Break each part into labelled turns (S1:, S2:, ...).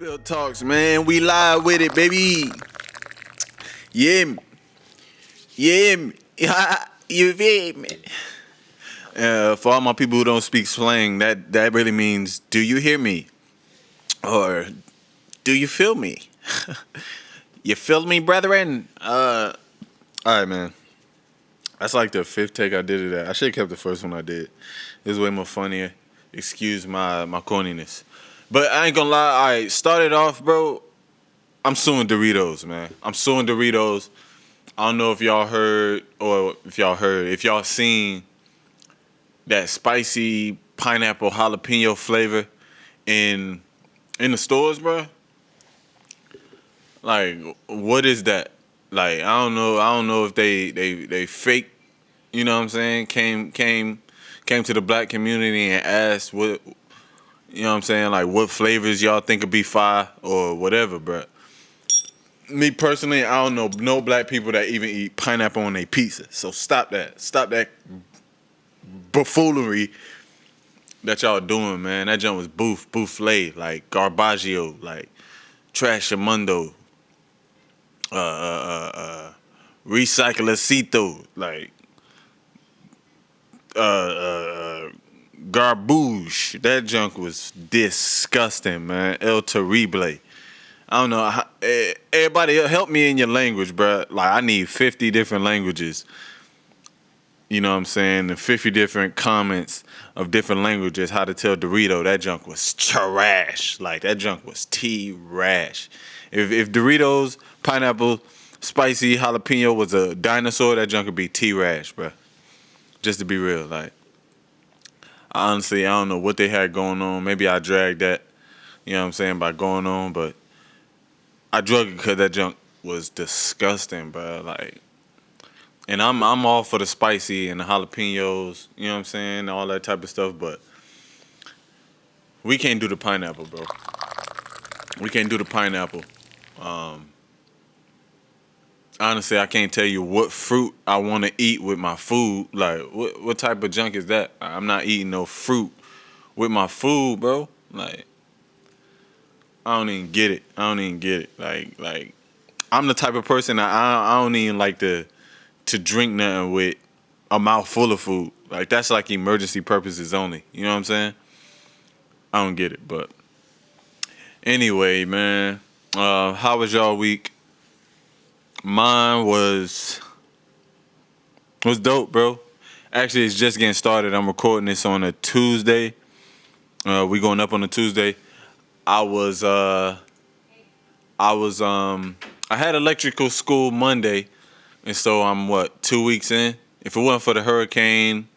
S1: Bill Talks, man. We live with it, baby. Yeah, yeah, you feel me? For all my people who don't speak slang, that really means, do you hear me? Or do you feel me? You feel me, brethren? All right, man. That's like the fifth take I did of that. I should have kept the first one I did. It was way more funnier. Excuse my corniness. But I ain't gonna lie, I started off, bro. I'm suing Doritos, man. I'm suing Doritos. I don't know if y'all heard or if y'all seen that spicy pineapple jalapeno flavor in the stores, bro. Like, what is that? Like, I don't know. I don't know if they fake. You know what I'm saying? Came to the black community and asked what. You know what I'm saying? Like, what flavors y'all think would be fire or whatever, bro. Me personally, I don't know no black people that even eat pineapple on their pizza. So stop that. Stop that buffoonery that y'all doing, man. That junk was buffle, like garbaggio, like trashamundo, recyclacito, like garbage. That junk was disgusting, man. El terrible. I don't know. Everybody help me in your language, bro. Like, I need 50 different languages. You know what I'm saying? And 50 different comments of different languages how to tell Dorito that junk was trash. Like, that junk was T-rash. If Doritos, pineapple, spicy, jalapeno was a dinosaur, that junk would be T-rash, bro. Just to be real. Like, honestly, I don't know what they had going on. Maybe I dragged that, you know what I'm saying, by going on, but I drug it because that junk was disgusting, bro. Like, and I'm all for the spicy and the jalapenos, you know what I'm saying, all that type of stuff, but we can't do the pineapple, bro. We can't do the pineapple. Honestly, I can't tell you what fruit I want to eat with my food. Like, what type of junk is that? I'm not eating no fruit with my food, bro. Like, I don't even get it. I don't even get it. Like I'm the type of person that I don't even like to drink nothing with a mouthful of food. Like, that's like emergency purposes only. You know what I'm saying? I don't get it, but anyway, man. How was y'all week? Mine was dope, bro. Actually, it's just getting started. I'm recording this on a Tuesday. We going up on a Tuesday. I was I had electrical school Monday, and so I'm 2 weeks in. If it wasn't for the hurricane,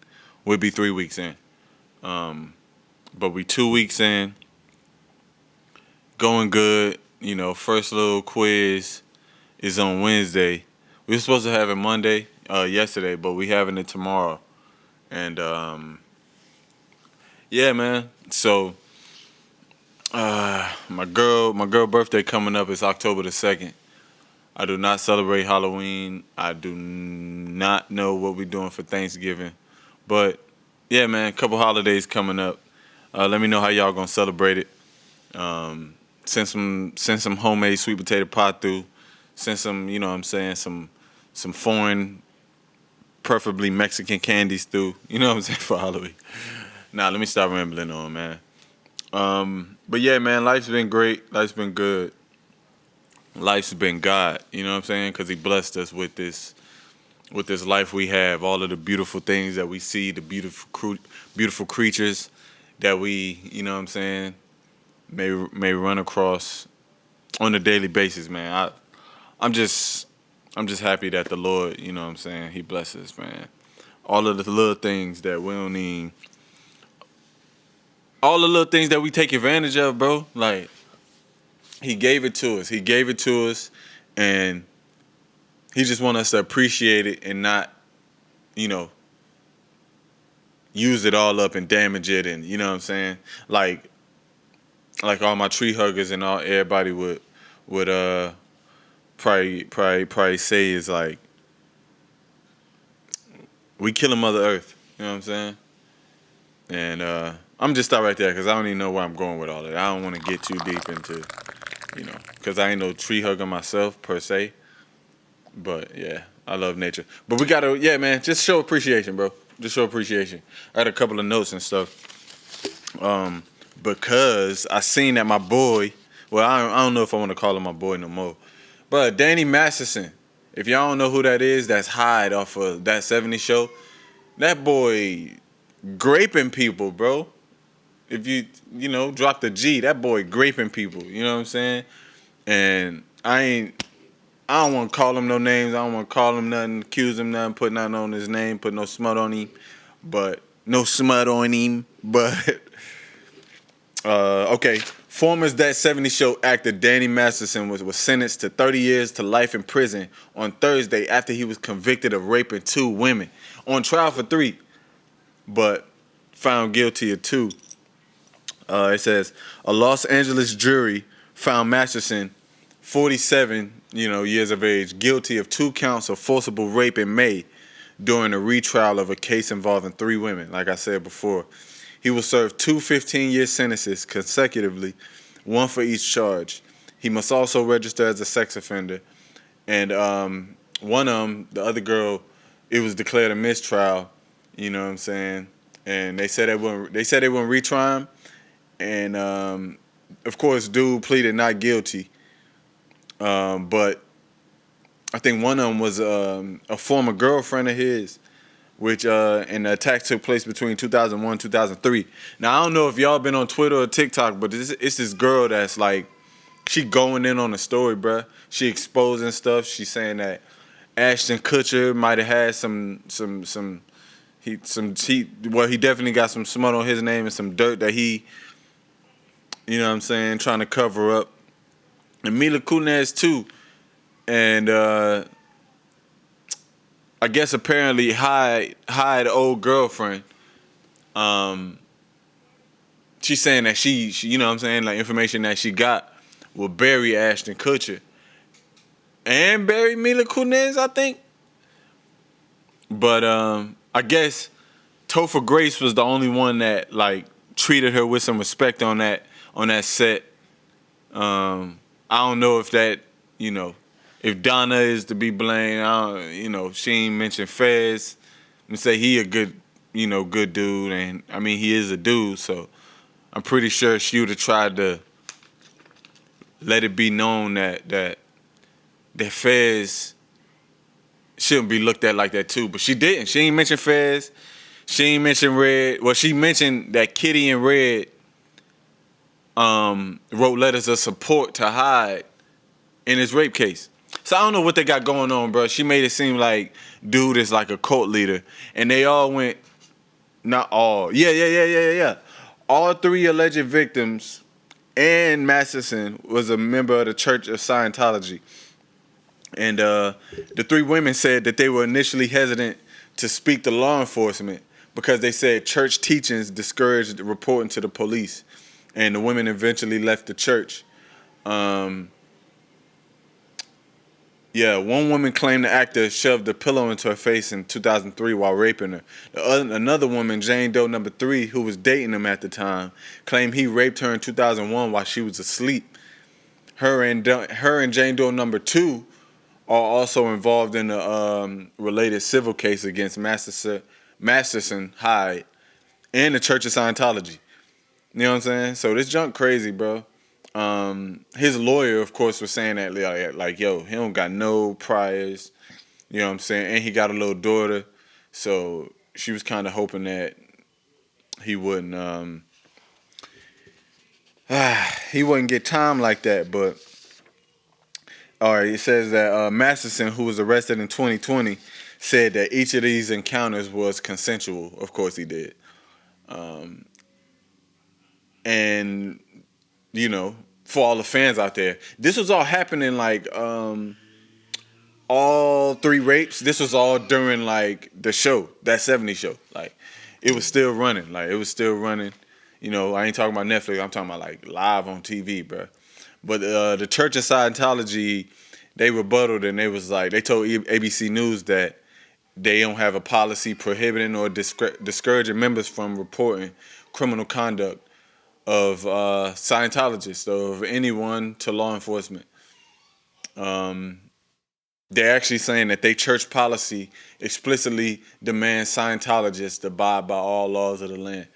S1: we'd be 3 weeks in. But we 2 weeks in, going good. You know, first little quiz is on Wednesday. We were supposed to have it Monday, yesterday, but we having it tomorrow. And yeah, man. So my girl birthday coming up is October the 2nd. I do not celebrate Halloween. I do not know what we're doing for Thanksgiving. But yeah, man, a couple holidays coming up. Let me know how y'all gonna celebrate it. Send some homemade sweet potato pie through. Send some, you know what I'm saying, some foreign, preferably Mexican candies through. You know what I'm saying, for Halloween. Nah, let me stop rambling on, man. But yeah, man, life's been great. Life's been good. Life's been God. You know what I'm saying? Because He blessed us with this life we have. All of the beautiful things that we see, the beautiful creatures that we, you know what I'm saying, may run across on a daily basis, man. I'm just happy that the Lord, you know what I'm saying, He blesses, man. All of the little things that we don't need, all the little things that we take advantage of, bro. Like, He gave it to us. He gave it to us, and He just want us to appreciate it and not, you know, use it all up and damage it, and you know what I'm saying? Like all my tree huggers and all everybody would probably say is like, we killing Mother Earth. You know what I'm saying? And I'm just stop right there because I don't even know where I'm going with all that. I don't want to get too deep into because I ain't no tree hugger myself per se. But yeah, I love nature. But we gotta, yeah, man, just show appreciation, bro. Just show appreciation. I had a couple of notes and stuff. Because I seen that my boy, well, I don't know if I want to call him my boy no more, but Danny Masterson. If y'all don't know who that is, that's Hyde off of That 70s Show. That boy graping people, bro. If you drop the G, that boy graping people. You know what I'm saying? And I don't want to call him no names. I don't want to call him nothing, accuse him nothing, put nothing on his name, put no smut on him. But no smut on him. But okay. Former That 70 Show actor Danny Masterson was sentenced to 30 years to life in prison on Thursday after he was convicted of raping 2 women. On trial for 3, but found guilty of 2. It says a Los Angeles jury found Masterson, 47, years of age, guilty of 2 counts of forcible rape in May during a retrial of a case involving 3 women. Like I said before, he will serve 2 15-year sentences consecutively, one for each charge. He must also register as a sex offender. And one of them, the other girl, it was declared a mistrial. You know what I'm saying? And they said they wouldn't retry him. And of course, dude pleaded not guilty. But I think one of them was a former girlfriend of his, which and the attack took place between 2001 and 2003. Now I don't know if y'all been on Twitter or TikTok, but it's this girl that's like, she going in on the story, bruh. She exposing stuff. She saying that Ashton Kutcher might have had he definitely got some smut on his name and some dirt that he, you know what I'm saying, trying to cover up. And Mila Kunis too. And I guess apparently Hyde old girlfriend, she's saying that she you know what I'm saying, like information that she got will bury Ashton Kutcher and bury Mila Kunis, I think. But I guess Topher Grace was the only one that like treated her with some respect on that set. I don't know if that, if Donna is to be blamed. She ain't mentioned Fez. Let me say he a good dude, and I mean he is a dude, so I'm pretty sure she would have tried to let it be known that Fez shouldn't be looked at like that too. But she didn't. She ain't mention Fez. She ain't mention Red. Well, she mentioned that Kitty and Red wrote letters of support to Hyde in his rape case. So I don't know what they got going on, bro. She made it seem like dude is like a cult leader, and they all went. Not all. Yeah. All 3 alleged victims and Masterson was a member of the Church of Scientology. And the 3 women said that they were initially hesitant to speak to law enforcement because they said church teachings discouraged reporting to the police. And the women eventually left the church. One woman claimed the actor shoved a pillow into her face in 2003 while raping her. Another woman, Jane Doe number 3, who was dating him at the time, claimed he raped her in 2001 while she was asleep. Her and Jane Doe number 2 are also involved in a related civil case against Masterson, Hyde, and the Church of Scientology. You know what I'm saying? So this junk crazy, bro. His lawyer, of course, was saying that like, yo, he don't got no priors. You know what I'm saying? And he got a little daughter, so she was kind of hoping that he wouldn't he wouldn't get time like that. But all right, it says that Masterson, who was arrested in 2020, said that each of these encounters was consensual. Of course, he did. And for all the fans out there, this was all happening like all 3 rapes. This was all during like the show, That 70 Show. Like it was still running. I ain't talking about Netflix. I'm talking about like live on TV, bro. But the Church of Scientology, they rebutted and they told ABC News that they don't have a policy prohibiting or discouraging members from reporting criminal conduct of Scientologists or of anyone to law enforcement. Um, they're actually saying that their church policy explicitly demands Scientologists to abide by all laws of the land.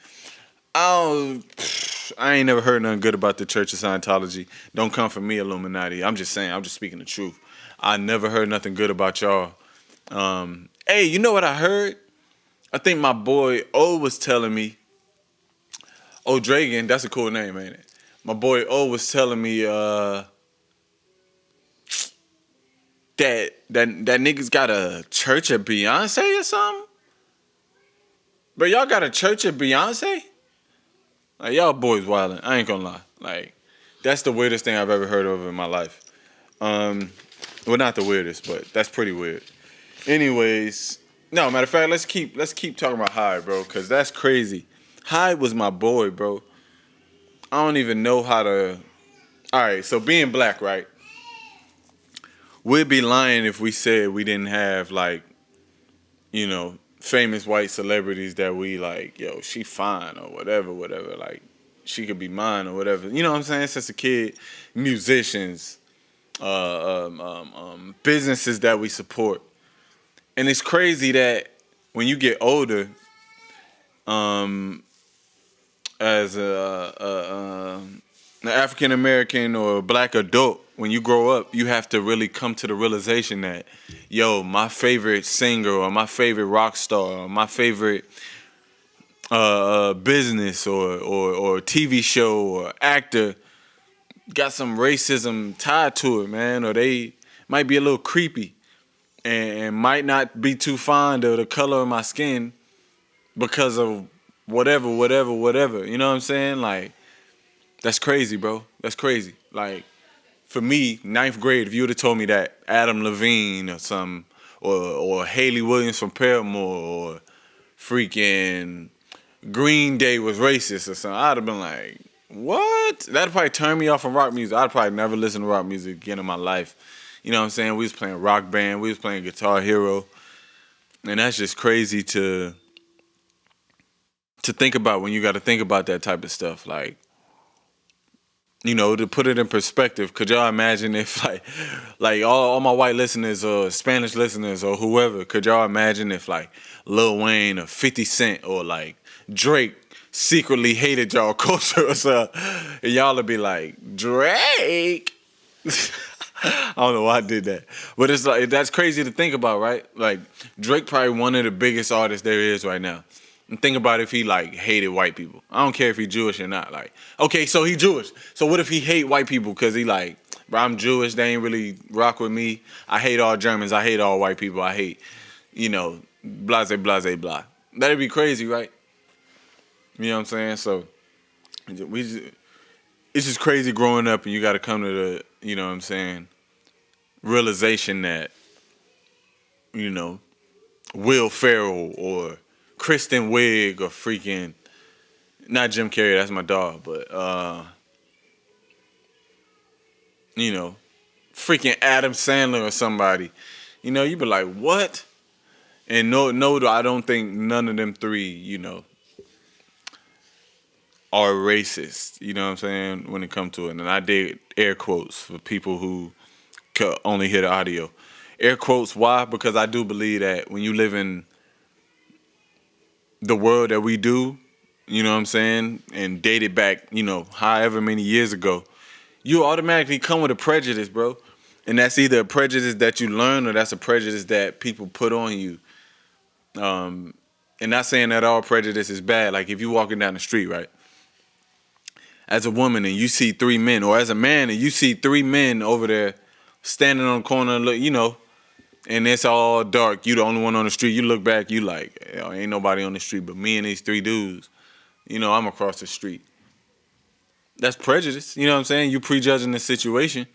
S1: I ain't never heard nothing good about the Church of Scientology. Don't come for me, Illuminati. I'm just saying. I'm just speaking the truth. I never heard nothing good about y'all. Hey, you know what I heard? I think my boy O was telling me. O Dragon, that's a cool name, ain't it? My boy O was telling me that niggas got a church of Beyonce or something. Bro, y'all got a church of Beyonce? Like y'all boys wildin'. I ain't gonna lie. Like that's the weirdest thing I've ever heard of in my life. Well, not the weirdest, but that's pretty weird. Anyways, no, matter of fact, let's keep talking about Hyde, bro, because that's crazy. Hyde was my boy, bro. I don't even know how to. All right, so being black, right? We'd be lying if we said we didn't have like, famous white celebrities that we like. Yo, she fine or whatever, whatever. Like, she could be mine or whatever. You know what I'm saying? Since a kid, musicians, businesses that we support. And it's crazy that when you get older, as an African American or black adult, when you grow up, you have to really come to the realization that, yo, my favorite singer or my favorite rock star or my favorite business or TV show or actor got some racism tied to it, man, or they might be a little creepy and might not be too fond of the color of my skin because of whatever, whatever, whatever. You know what I'm saying? Like, that's crazy, bro. That's crazy. Like, for me, ninth grade, if you would have told me that Adam Levine or some, or Haley Williams from Paramore or freaking Green Day was racist or something, I'd have been like, what? That'd probably turn me off from rock music. I'd probably never listen to rock music again in my life. You know what I'm saying? We was playing Rock Band. We was playing Guitar Hero. And that's just crazy to think about when you got to think about that type of stuff. Like, to put it in perspective, could y'all imagine if like all my white listeners or Spanish listeners or whoever, could y'all imagine if like Lil Wayne or 50 Cent or like Drake secretly hated y'all culture or something, and y'all would be like, Drake? I don't know why I did that. But it's like, that's crazy to think about, right? Like, Drake probably one of the biggest artists there is right now. And think about if he like hated white people. I don't care if he Jewish or not. Like, okay, so he Jewish. So what if he hate white people because he like, bro, I'm Jewish. They ain't really rock with me. I hate all Germans. I hate all white people. I hate, blase, blase, blah. That'd be crazy, right? You know what I'm saying? So it's just crazy growing up and you got to come to the, you know what I'm saying, realization that, Will Ferrell or Kristen Wiig or freaking, not Jim Carrey, that's my dog, but freaking Adam Sandler or somebody, you be like, what? And no, I don't think none of them three, are racist. You know what I'm saying? When it comes to it, and I did air quotes for people who could only hear the audio. Air quotes. Why? Because I do believe that when you live in the world that we do, you know what I'm saying, and dated back, however many years ago, you automatically come with a prejudice, bro. And that's either a prejudice that you learn or that's a prejudice that people put on you. And not saying that all prejudice is bad. Like if you walking down the street, right, as a woman and you see three men, or as a man and you see three men over there standing on the corner, and it's all dark. You the only one on the street. You look back, you like, ain't nobody on the street but me and these three dudes. I'm across the street. That's prejudice. You know what I'm saying? You prejudging the situation.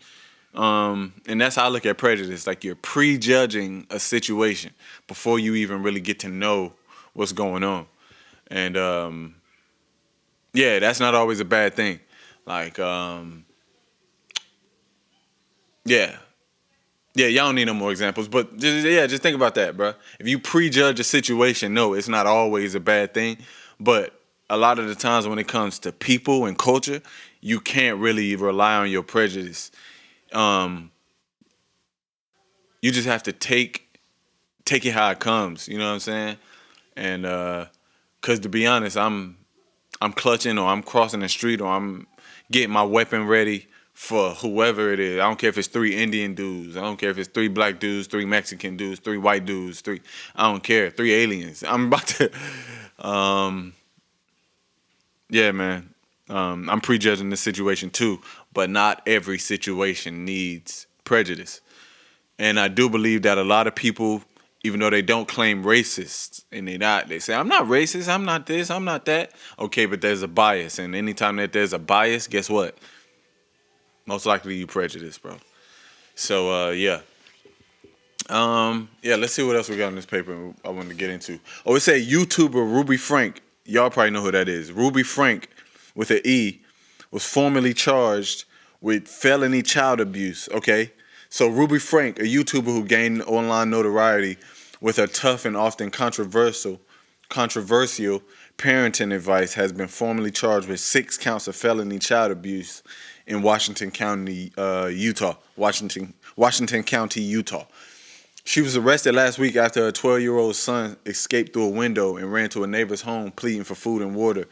S1: And that's how I look at prejudice. Like you're prejudging a situation before you even really get to know what's going on. And yeah, that's not always a bad thing. Like, yeah. Yeah, y'all don't need no more examples, but just think about that, bro. If you prejudge a situation, no, it's not always a bad thing, but a lot of the times when it comes to people and culture, you can't really rely on your prejudice. Um, you just have to take it how it comes. You know what I'm saying? And cause to be honest, I'm clutching or I'm crossing the street or I'm getting my weapon ready for whoever it is. I don't care if it's three Indian dudes. I don't care if it's three black dudes, three Mexican dudes, three white dudes, three. I don't care. Three aliens. I'm about to. Um, yeah, man. I'm prejudging the situation too, but not every situation needs prejudice. And I do believe that a lot of people, even though they don't claim racist, and they say, I'm not racist, I'm not this, I'm not that. Okay, but there's a bias. And anytime that there's a bias, guess what? Most likely you prejudice, bro. So, yeah. Yeah, let's see what else we got on this paper I wanted to get into. Oh, it said YouTuber Ruby Frank. Y'all probably know who that is. Ruby Frank with an E was formerly charged with felony child abuse. Okay. So Ruby Frank, a YouTuber who gained online notoriety with her tough and often controversial parenting advice, has been formally charged with 6 counts of felony child abuse in Washington County, Utah. Washington County, Utah. She was arrested last week after her 12-year-old son escaped through a window and ran to a neighbor's home pleading for food and water,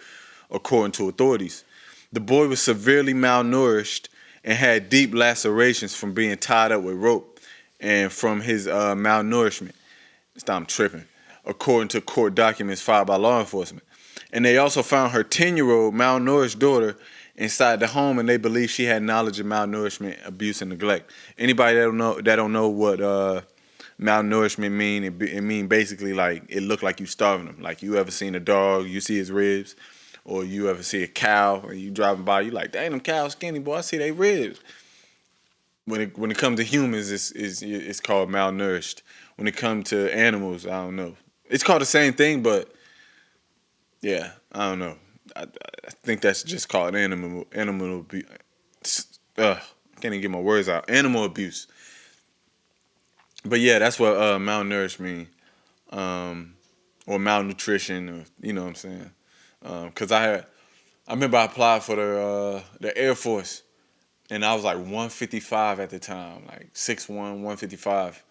S1: according to authorities. The boy was severely malnourished and had deep lacerations from being tied up with rope and from his malnourishment. I'm tripping, according to court documents filed by law enforcement. And they also found her 10-year-old malnourished daughter inside the home, and they believe she had knowledge of malnourishment, abuse, and neglect. Anybody that don't know what malnourishment mean, it mean basically like it look like you starving them. Like you ever seen a dog, you see his ribs, or you ever see a cow, and you driving by, you like, dang, them cows skinny, boy, I see they ribs. When it comes to humans, it's called malnourished. When it comes to animals, I don't know. It's called the same thing, but yeah, I don't know. I think that's just called animal abuse. I can't even get my words out. Animal abuse. But yeah, that's what malnourished mean, or malnutrition, or you know what I'm saying. Cause I remember I applied for the Air Force, and I was like 155 at the time, like 6'1", 155.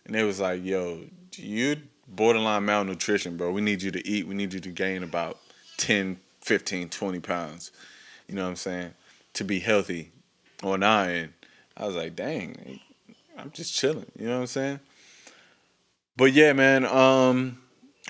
S1: And they was like, yo, you borderline malnutrition, bro. We need you to eat. We need you to gain about 10, 15, 20 pounds. You know what I'm saying? To be healthy on our end. I was like, dang, I'm just chilling. You know what I'm saying? But yeah, man,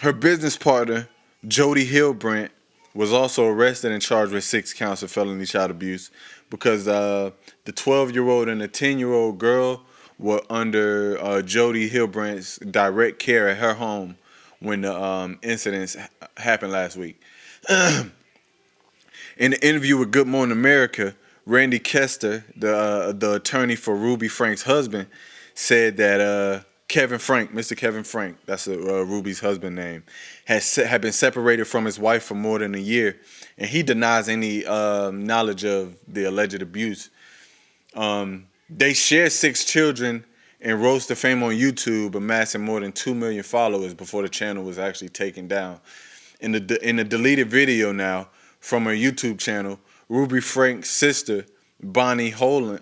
S1: her business partner, Jody Hillbrant, was also arrested and charged with 6 counts of felony child abuse because the 12-year-old and the 10-year-old girl were under Jody Hillbrant's direct care at her home when the incidents happened last week. In the interview with Good Morning America, Randy Kester, the attorney for Ruby Frank's husband, said that Kevin Frank, Mr. Kevin Frank, that's Ruby's husband name, had been separated from his wife for more than a year, and he denies any knowledge of the alleged abuse. They share 6 children and rose to fame on YouTube, amassing more than 2 million followers before the channel was actually taken down. In the deleted video now from her YouTube channel, Ruby Frank's sister, Bonnie Holan,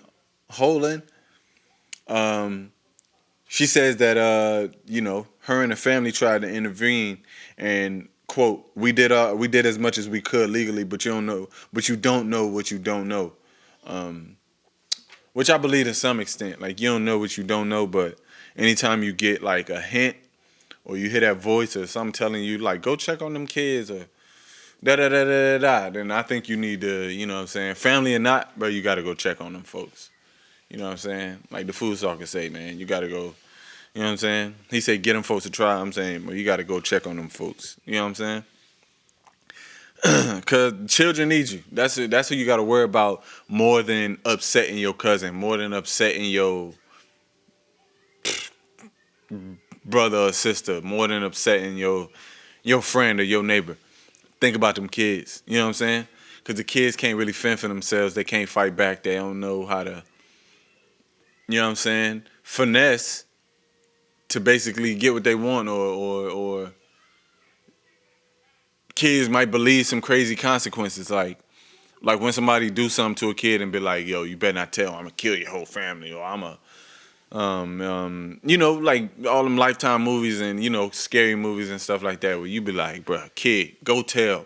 S1: she says that her and the family tried to intervene and quote, we did as much as we could legally, but you don't know what you don't know. Which I believe to some extent. Like you don't know what you don't know, but anytime you get like a hint or you hear that voice or something telling you like go check on them kids or da da da da da, then I think you need to, you know what I'm saying, family or not, bro, you gotta go check on them folks. You know what I'm saying? Like the food stalker say, man, you gotta go. You know what I'm saying? He said get them folks to try. I'm saying, well, you gotta go check on them folks. You know what I'm saying? Cause children need you. That's it. That's who you gotta worry about more than upsetting your cousin, more than upsetting your brother or sister, more than upsetting your friend or your neighbor. Think about them kids. You know what I'm saying? Because the kids can't really fend for themselves. They can't fight back. They don't know how to, you know what I'm saying, finesse to basically get what they want or kids might believe some crazy consequences, like when somebody do something to a kid and be like, "Yo, you better not tell. I'm gonna kill your whole family," or I'm a like all them Lifetime movies and scary movies and stuff like that, where you be like, "Bruh, kid, go tell.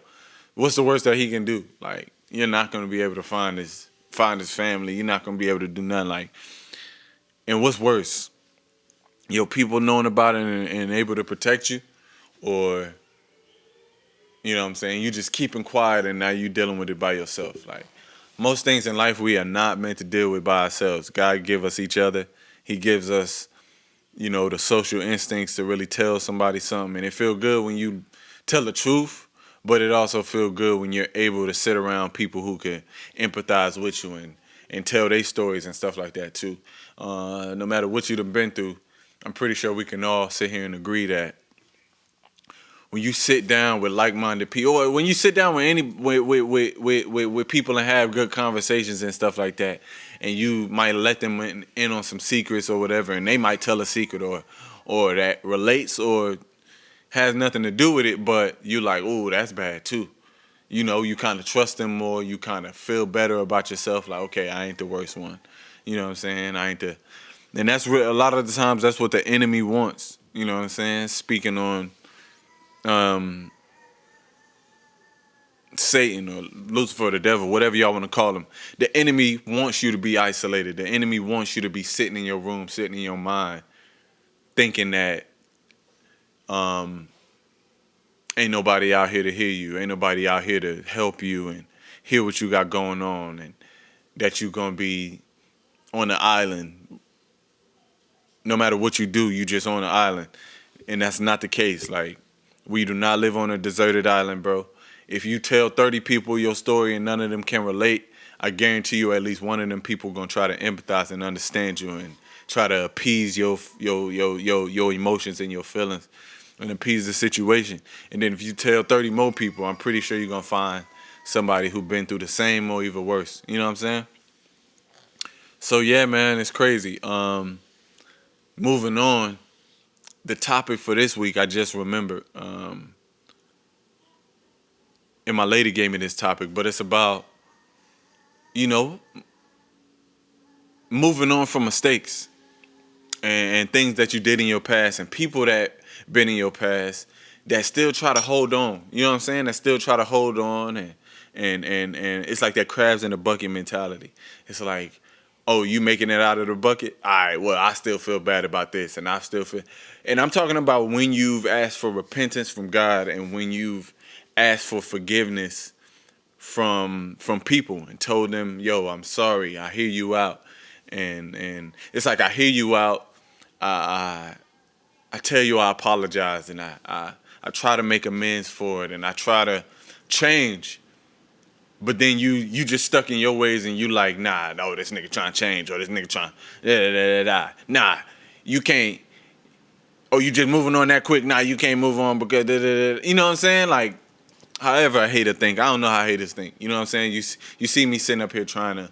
S1: What's the worst that he can do? Like, you're not gonna be able to find his family. You're not gonna be able to do nothing. Like, and what's worse, people knowing about it and able to protect you, or you know what I'm saying, you just keeping quiet and now you dealing with it by yourself. Like, most things in life we are not meant to deal with by ourselves. God give us each other. He gives us the social instincts to really tell somebody something. And it feel good when you tell the truth, but it also feel good when you're able to sit around people who can empathize with you and tell their stories and stuff like that too. No matter what you've been through, I'm pretty sure we can all sit here and agree that when you sit down with like-minded people, or when you sit down with with people and have good conversations and stuff like that, and you might let them in on some secrets or whatever, and they might tell a secret or that relates or has nothing to do with it, but you like, oh, that's bad too. You kind of trust them more. You kind of feel better about yourself. Like, okay, I ain't the worst one. You know what I'm saying? I ain't the, and that's a lot of the times that's what the enemy wants. You know what I'm saying? Speaking on um, Satan or Lucifer, the devil, whatever y'all want to call him. The enemy wants you to be isolated. The enemy wants you to be sitting in your room, sitting in your mind, thinking that ain't nobody out here to hear you, ain't nobody out here to help you and hear what you got going on, and that you're gonna be on the island. No matter what you do, you just on the island, and that's not the case. Like, we do not live on a deserted island, bro. If you tell 30 people your story and none of them can relate, I guarantee you at least one of them people gonna try to empathize and understand you and try to appease your emotions and your feelings and appease the situation. And then if you tell 30 more people, I'm pretty sure you're gonna find somebody who been through the same or even worse. You know what I'm saying? So yeah, man, it's crazy. Moving on, the topic for this week I just remembered. And my lady gave me this topic, but it's about, you know, moving on from mistakes and things that you did in your past and people that been in your past that still try to hold on. You know what I'm saying? That still try to hold on and it's like that crabs in the bucket mentality. It's like, oh, you making it out of the bucket? All right, well, I still feel bad about this and I still feel, and I'm talking about when you've asked for repentance from God and when you've asked for forgiveness from people and told them, yo, I'm sorry, I hear you out. And it's like, I hear you out. I I tell you I apologize and I try to make amends for it and I try to change. But then you just stuck in your ways and you like, nah, no, this nigga trying to change or this nigga trying da, da, da, da, da. Nah, you can't. Oh, you just moving on that quick. Nah, you can't move on because da, da, da. You know what I'm saying? Like, however a hater think, I don't know how haters think. You know what I'm saying? You see me sitting up here trying to,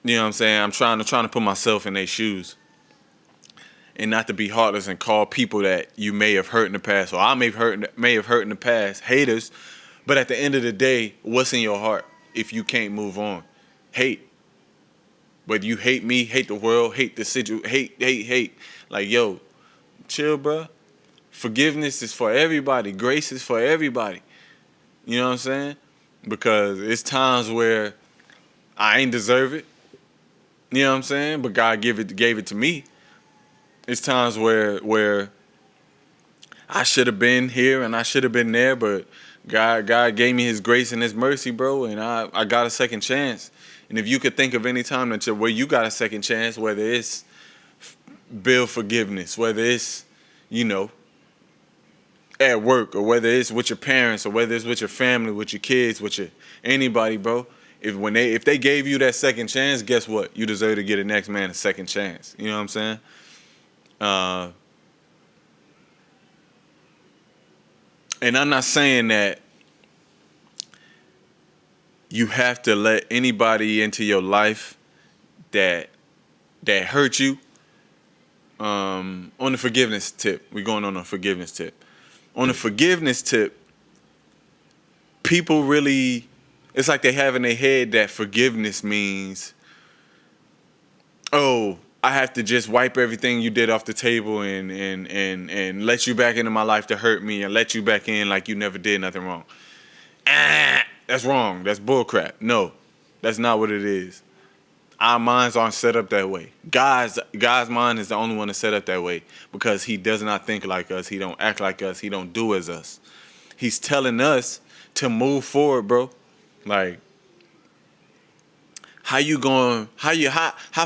S1: you know what I'm saying? I'm trying to put myself in their shoes and not to be heartless and call people that you may have hurt in the past or I may have hurt in the past haters. But at the end of the day, what's in your heart if you can't move on? Hate. Whether you hate me, hate the world, hate the situation, hate. Like, yo, chill, bro. Forgiveness is for everybody. Grace is for everybody. You know what I'm saying? Because it's times where I ain't deserve it. You know what I'm saying? But God gave it to me. It's times where I should have been here and I should have been there, but God gave me His grace and His mercy, bro, and I got a second chance. And if you could think of any time where you got a second chance, whether it's bill forgiveness, whether it's you know at work, or whether it's with your parents, or whether it's with your family, with your kids, with your anybody, bro. If they gave you that second chance, guess what? You deserve to get the next man a second chance. You know what I'm saying? Uh, and I'm not saying that you have to let anybody into your life that hurt you. On the forgiveness tip, we're going on a forgiveness tip. On the forgiveness tip, people really, it's like they have in their head that forgiveness means, oh, I have to just wipe everything you did off the table and let you back into my life to hurt me and let you back in like you never did nothing wrong. That's wrong. That's bullcrap. No, that's not what it is. Our minds aren't set up that way. God's mind is the only one that's set up that way because he does not think like us. He don't act like us. He don't do as us. He's telling us to move forward, bro. Like, how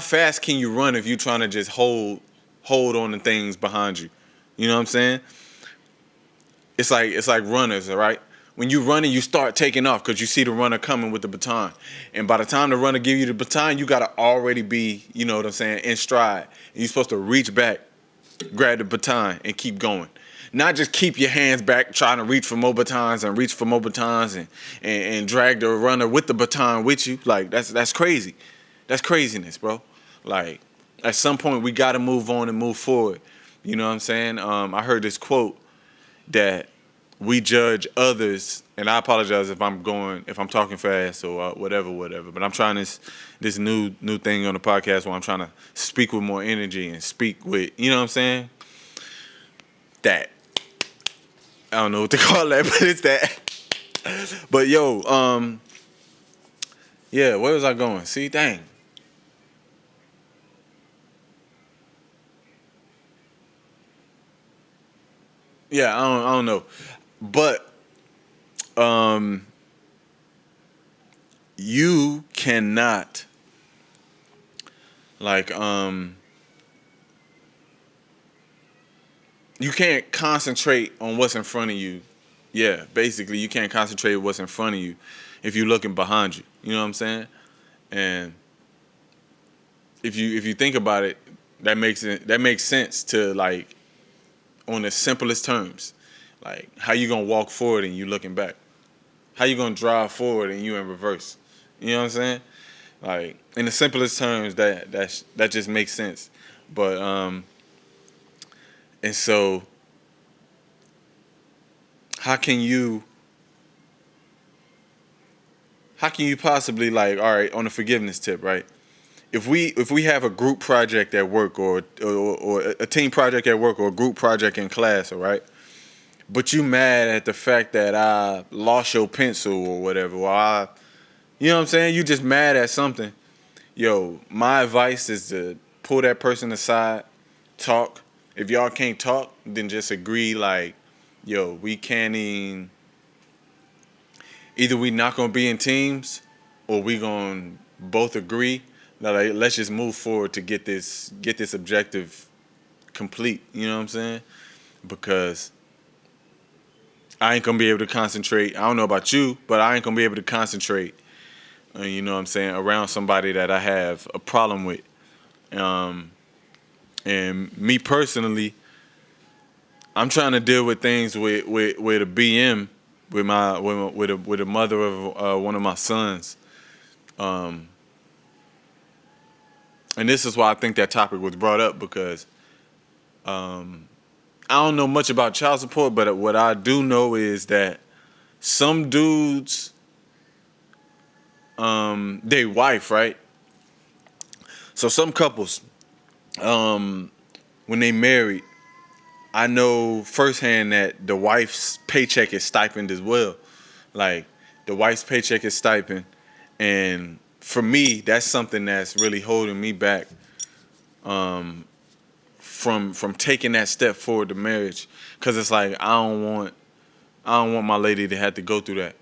S1: fast can you run if you trying to just hold on to things behind you? You know what I'm saying? It's like runners, all right? When you running, you start taking off because you see the runner coming with the baton. And by the time the runner give you the baton, you gotta already be, you know what I'm saying, in stride. And you're supposed to reach back, grab the baton, and keep going. Not just keep your hands back trying to reach for more batons and reach for more batons and drag the runner with the baton with you. Like that's crazy. That's craziness, bro. Like at some point we gotta move on and move forward. You know what I'm saying? I heard this quote that we judge others, and I apologize if I'm talking fast or whatever. But I'm trying this new thing on the podcast where I'm trying to speak with more energy and speak with, you know what I'm saying? That I don't know what to call that, but it's that. But yo, yeah, where was I going? See, dang. Yeah, I don't know, but you cannot like you can't concentrate on what's in front of you. Yeah, basically, you can't concentrate on what's in front of you if you're looking behind you. You know what I'm saying? And if you think about it, that makes sense to like on the simplest terms. Like how you gonna walk forward and you looking back? How you gonna drive forward and you in reverse? You know what I'm saying? Like in the simplest terms, that just makes sense. But and so how can you possibly like, all right, on the forgiveness tip, right? If we have a group project at work or a team project at work or a group project in class, all right, but you mad at the fact that I lost your pencil or whatever, or you know what I'm saying, you just mad at something. Yo, my advice is to pull that person aside, talk. If y'all can't talk, then just agree like, yo, we can't even, either we not gonna be in teams or we gonna both agree that like, let's just move forward to get this objective complete. You know what I'm saying? Because I ain't gonna be able to concentrate. I don't know about you, but I ain't gonna be able to concentrate. You know what I'm saying? Around somebody that I have a problem with. Um, and me personally, I'm trying to deal with things with a BM, with a mother of one of my sons. Um, and this is why I think that topic was brought up because I don't know much about child support, but what I do know is that some dudes, they wife, right? So some couples, when they married, I know firsthand that the wife's paycheck is stipend as well. Like the wife's paycheck is stipend, and for me, that's something that's really holding me back from taking that step forward to marriage. Cause it's like I don't want my lady to have to go through that,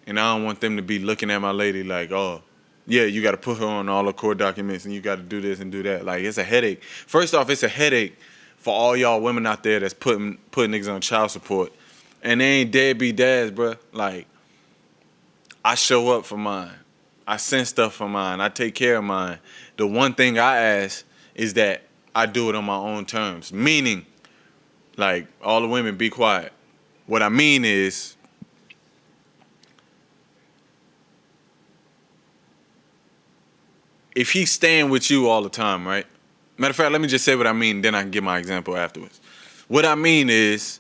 S1: and I don't want them to be looking at my lady like, oh, yeah, you got to put her on all the court documents, and you got to do this and do that. Like it's a headache. First off, it's a headache for all y'all women out there that's putting niggas on child support, and they ain't deadbeat dads, bruh. Like I show up for mine. I send stuff for mine. I take care of mine. The one thing I ask is that I do it on my own terms. Meaning, like, all the women be quiet. What I mean is, if he's staying with you all the time, right? Matter of fact, let me just say what I mean, then I can give my example afterwards. What I mean is,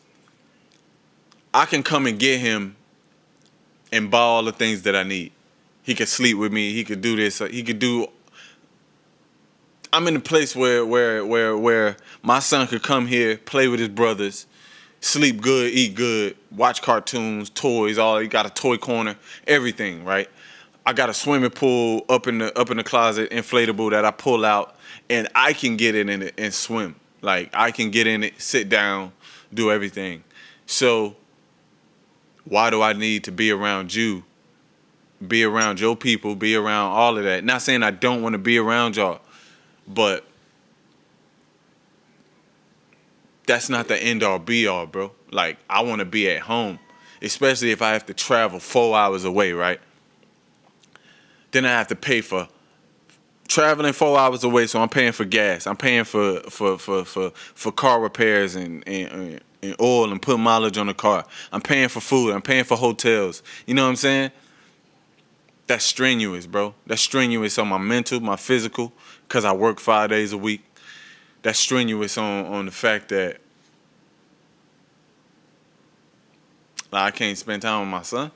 S1: I can come and get him and buy all the things that I need. He could sleep with me. He could do this. He could do. I'm in a place where my son could come here, play with his brothers, sleep good, eat good, watch cartoons, toys. All he got a toy corner, everything. Right. I got a swimming pool up in the closet, inflatable that I pull out, and I can get in it and swim. Like I can get in it, sit down, do everything. So why do I need to be around you? Be around your people, be around all of that. Not saying I don't want to be around y'all, but that's not the end all be all, bro. Like I want to be at home, especially if I have to travel 4 hours away, right? Then I have to pay for traveling 4 hours away, so I'm paying for gas. I'm paying for car repairs and oil and putting mileage on the car. I'm paying for food. I'm paying for hotels. You know what I'm saying? That's strenuous, bro. That's strenuous on my mental, my physical, because I work 5 days a week. That's strenuous on the fact that like, I can't spend time with my son.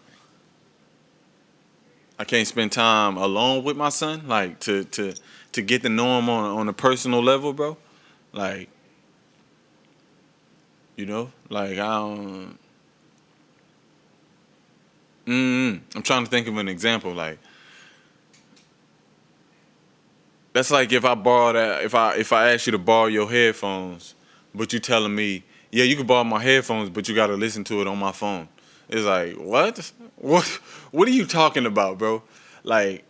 S1: I can't spend time alone with my son, like to get to know him on a personal level, bro. Like, like I don't. I'm trying to think of an example. Like that's like if I borrow that, if I ask you to borrow your headphones, but you telling me, yeah, you can borrow my headphones, but you got to listen to it on my phone. It's like what? What are you talking about, bro? Like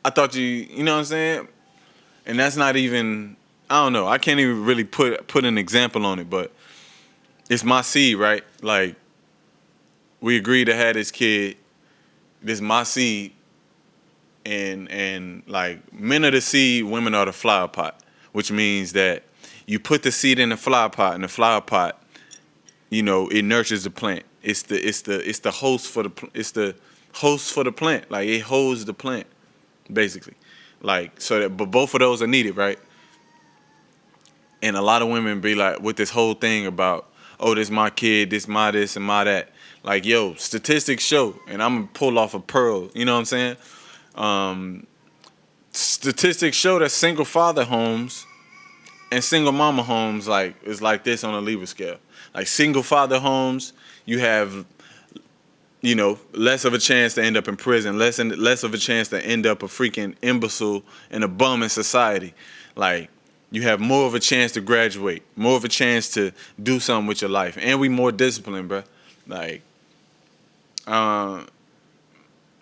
S1: I thought you know what I'm saying? And that's not even. I don't know. I can't even really put an example on it, but it's my seed, right? Like we agreed to have this kid. This my seed, and like men are the seed, women are the flower pot, which means that you put the seed in the flower pot, and the flower pot, it nurtures the plant. It's the host for the plant. Like it holds the plant, basically. Like so that, but both of those are needed, right? And a lot of women be like with this whole thing about, oh, this my kid, this and my that. Like, yo, statistics show, and I'm gonna pull off a pearl. You know what I'm saying? Um, Statistics show that single father homes and single mama homes like is like this on a Libra scale. Like single father homes, you have less of a chance to end up in prison, less of a chance to end up a freaking imbecile and a bum in society. Like you have more of a chance to graduate, more of a chance to do something with your life, and we more disciplined, bro. Like uh,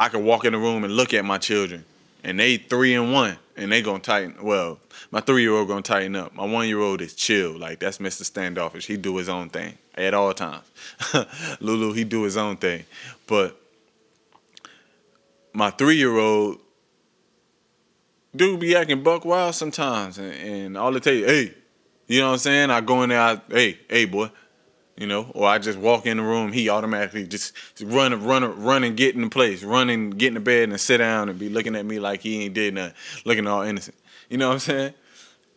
S1: I could walk in the room and look at my children, and they 3 and 1, and they gonna tighten. Well, my 3-year-old gonna tighten up. My 1-year-old is chill. Like that's Mr. Standoffish. He do his own thing at all times. Lulu, he do his own thing. But my 3-year-old dude be acting buck wild sometimes, and all it tell you, hey, you know what I'm saying? I go in there, hey, boy. Or I just walk in the room, he automatically just run and get in the place, run and get in the bed and sit down and be looking at me like he ain't did nothing, looking all innocent. You know what I'm saying?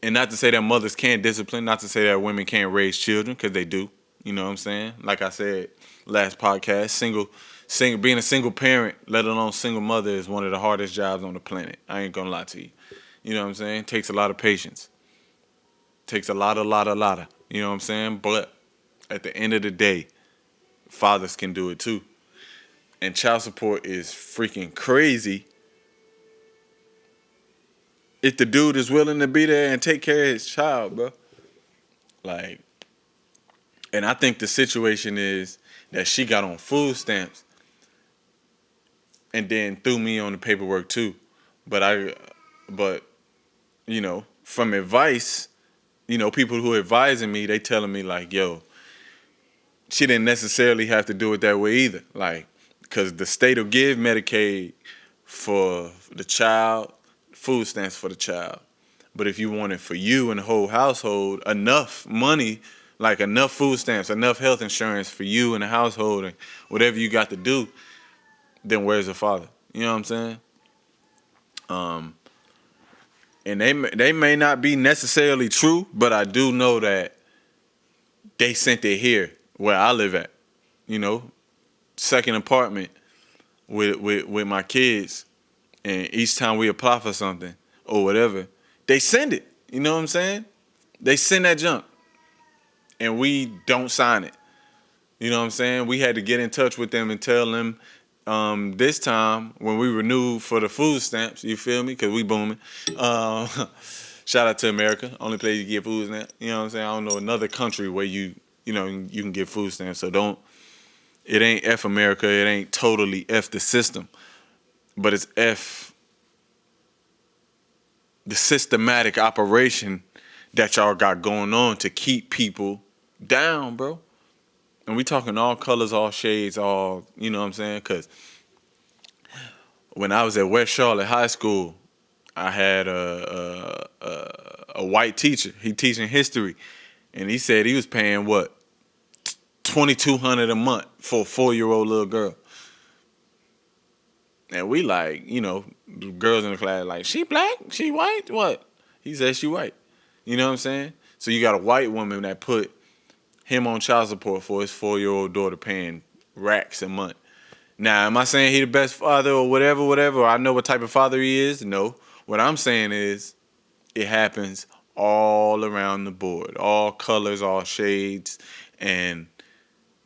S1: And not to say that mothers can't discipline, not to say that women can't raise children, because they do. You know what I'm saying? Like I said last podcast, being a single parent, let alone single mother, is one of the hardest jobs on the planet. I ain't gonna lie to you. You know what I'm saying? Takes a lot of patience. Takes a lot of. You know what I'm saying? But at the end of the day, fathers can do it too. And child support is freaking crazy if the dude is willing to be there and take care of his child, bro. Like, and I think the situation is that she got on food stamps and then threw me on the paperwork too. But from advice, people who are advising me, they telling me like, yo, she didn't necessarily have to do it that way either. Like, because the state will give Medicaid for the child, food stamps for the child. But if you want it for you and the whole household, enough money, like enough food stamps, enough health insurance for you and the household and whatever you got to do, then where's the father? You know what I'm saying? And they may not be necessarily true, but I do know that they sent it here where I live at. You know, second apartment with my kids, and each time we apply for something or whatever, they send it. You know what I'm saying? They send that junk, and we don't sign it. You know what I'm saying? We had to get in touch with them and tell them this time when we renewed for the food stamps. You feel me? Because we booming. Uh, Shout out to America, only place you get food stamps. You know what I'm saying? I don't know another country where you can get food stamps. So don't. It ain't F America. It ain't totally F the system, but it's F the systematic operation that y'all got going on to keep people down, bro. And we talking all colors, all shades, all, you know what I'm saying? Because when I was at West Charlotte High School, I had a white teacher. He teaching history, and he said he was paying what, $2,200 a month for a 4-year-old little girl. And we like, the girls in the class like, she black? She white? What? He said she white. You know what I'm saying? So you got a white woman that put him on child support for his 4-year-old daughter paying racks a month. Now, am I saying he the best father or whatever, or I know what type of father he is? No. What I'm saying is it happens all around the board, all colors, all shades. And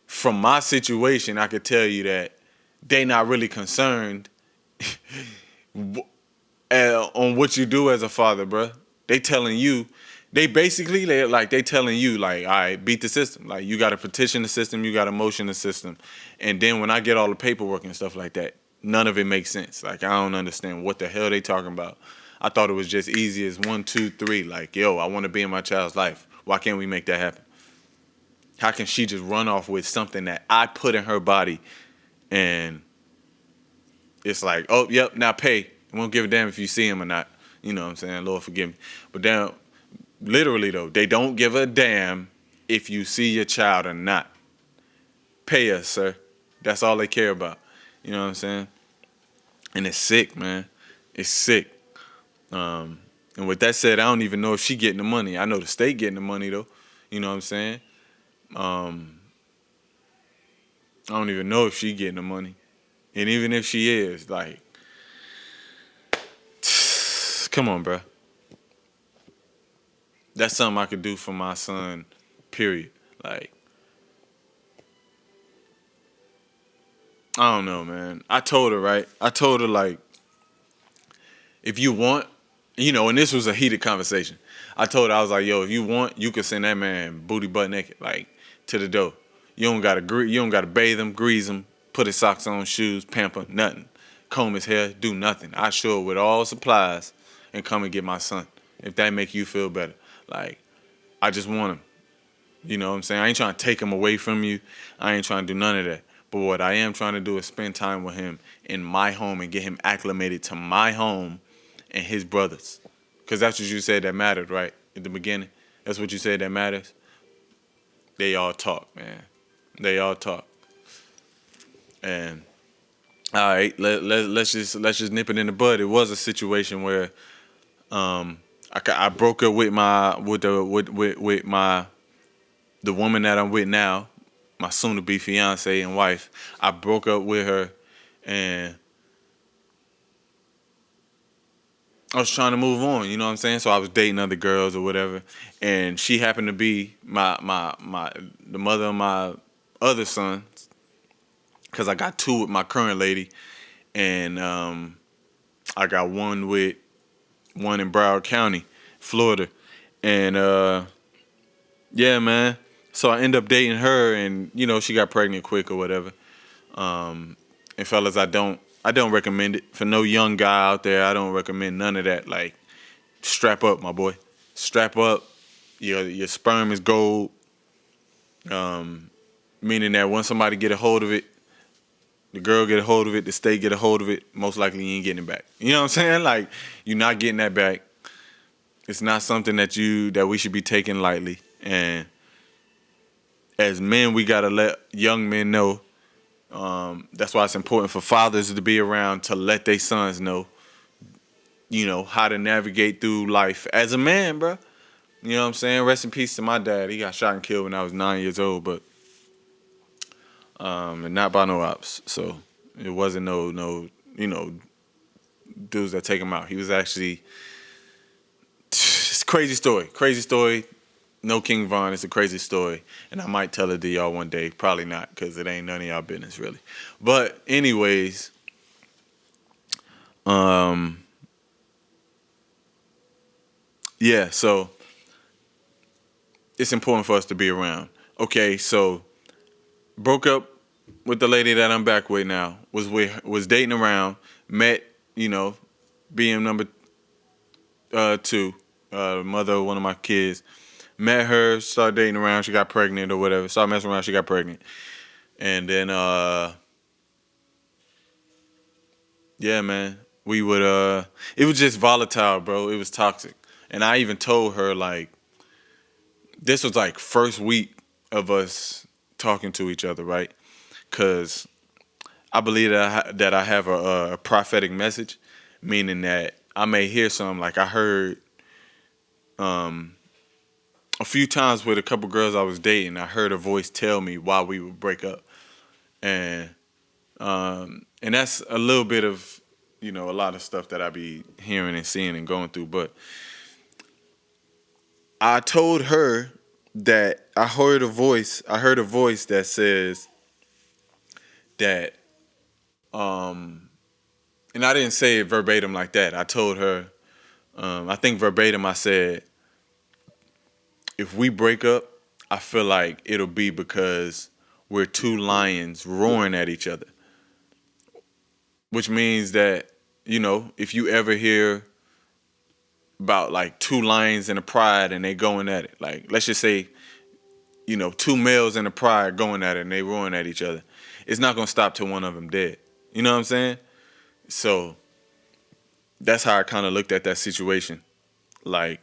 S1: from my situation, I could tell you that they not really concerned on what you do as a father, bruh. They telling you, they telling you like, all right, beat the system. Like you got to petition the system, you got to motion the system, and then when I get all the paperwork and stuff like that, none of it makes sense. Like I don't understand what the hell they talking about. I thought it was just easy as 1, 2, 3. Like yo, I want to be in my child's life. Why can't we make that happen? How can she just run off with something that I put in her body and it's like, oh, yep, now pay. I won't give a damn if you see him or not. You know what I'm saying? Lord forgive me. But then, literally, though, they don't give a damn if you see your child or not. Pay us, sir. That's all they care about. You know what I'm saying? And it's sick, man. It's sick. And with that said, I don't even know if she getting the money. I know the state getting the money, though. You know what I'm saying? I don't even know if she getting the money. And even if she is, like, come on, bro. That's something I could do for my son, period. Like, I don't know, man. I told her, right? I told her, like, if you want, and this was a heated conversation. I told her, I was like, yo, if you want, you can send that man booty butt naked, like, to the door. You don't gotta bathe him, grease him, put his socks on, shoes, pamper, nothing. Comb his hair, do nothing. I show up with all supplies and come and get my son. If that make you feel better. Like, I just want him. You know what I'm saying? I ain't trying to take him away from you. I ain't trying to do none of that. But what I am trying to do is spend time with him in my home and get him acclimated to my home and his brothers. Because that's what you said that mattered, right? At the beginning. That's what you said that matters. They all talk, man. They all talk. And all right, let's just nip it in the bud. It was a situation where I broke up with the woman that I'm with now, my soon-to-be fiance and wife. I broke up with her, and I was trying to move on. You know what I'm saying? So I was dating other girls or whatever, and she happened to be the mother of my other son, because I got two with my current lady, and I got one in Broward County, Florida, and yeah, man. So I end up dating her, and she got pregnant quick or whatever. And fellas, I don't recommend it for no young guy out there. I don't recommend none of that. Like, strap up, my boy. Strap up. Your sperm is gold. Meaning that once somebody get a hold of it, the girl get a hold of it, the state get a hold of it, most likely you ain't getting it back. You know what I'm saying? Like, you're not getting that back. It's not something that we should be taking lightly. And as men, we gotta let young men know. That's why it's important for fathers to be around to let their sons know, how to navigate through life as a man, bro. You know what I'm saying? Rest in peace to my dad. He got shot and killed when I was 9 years old. But and not by no ops. So it wasn't no you know dudes that take him out. He was actually it's a crazy story. Crazy story. No King Von. It's a crazy story, and I might tell it to y'all one day. Probably not, because it ain't none of y'all business really. But anyways, um, yeah. So it's important for us to be around. Okay, so broke up with the lady that I'm back with now. Was dating around. Met, you know, being number two, mother of one of my kids. Met her, started dating around. She got pregnant or whatever. Started messing around. She got pregnant, and then yeah, man, we would it was just volatile, bro. It was toxic, and I even told her like this was like first week of us talking to each other, right? Because I believe that I have a prophetic message, meaning that I may hear something like I heard a few times with a couple girls I was dating. I heard a voice tell me why we would break up, and and that's a little bit of a lot of stuff that I be hearing and seeing and going through. But I told her that I heard a voice. I heard a voice that says that, and I didn't say it verbatim like that. I told her, I think verbatim, I said, if we break up, I feel like it'll be because we're two lions roaring at each other, which means that, if you ever hear about like two lions in a pride and they going at it, like let's just say, two males in a pride going at it and they roaring at each other, it's not gonna stop till one of them dead. You know what I'm saying? So that's how I kind of looked at that situation. Like,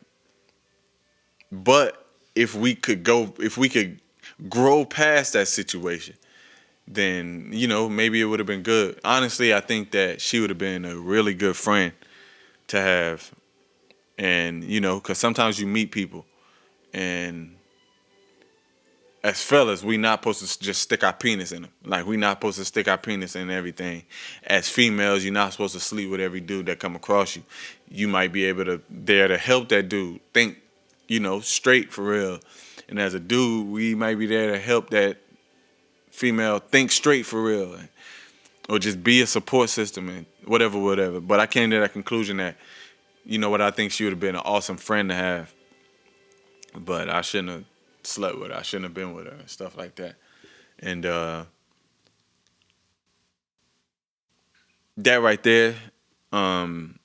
S1: but if we could grow past that situation, then maybe it would have been good. Honestly, I think that she would have been a really good friend to have, and because sometimes you meet people, and as fellas, we not supposed to just stick our penis in them. Like we not supposed to stick our penis in everything. As females, you're not supposed to sleep with every dude that come across you. You might be able to there to help that dude think, straight for real. And as a dude, we might be there to help that female think straight for real, or just be a support system and whatever, whatever. But I came to that conclusion that, what, I think she would have been an awesome friend to have, but I shouldn't have slept with her. I shouldn't have been with her and stuff like that. And that right there, um,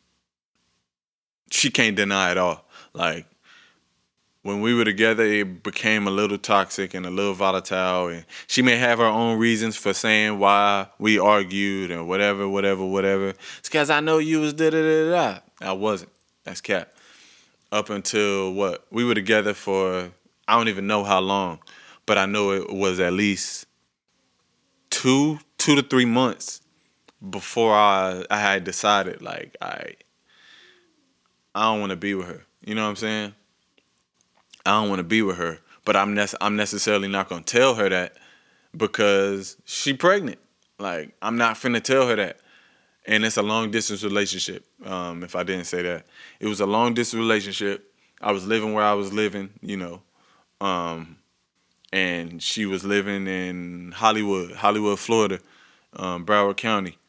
S1: she can't deny it all. Like when we were together, it became a little toxic and a little volatile. And she may have her own reasons for saying why we argued and whatever, whatever, whatever. It's because I know you was da da da da. I wasn't. That's cap. Up until what we were together for, I don't even know how long, but I know it was at least 2 to 3 months before I had decided like I don't want to be with her. You know what I'm saying? I don't want to be with her, but I'm necessarily not gonna tell her that because she pregnant. Like I'm not finna tell her that, and it's a long distance relationship. If I didn't say that, it was a long distance relationship. I was living where I was living, um, and she was living in Hollywood, Florida, Broward County,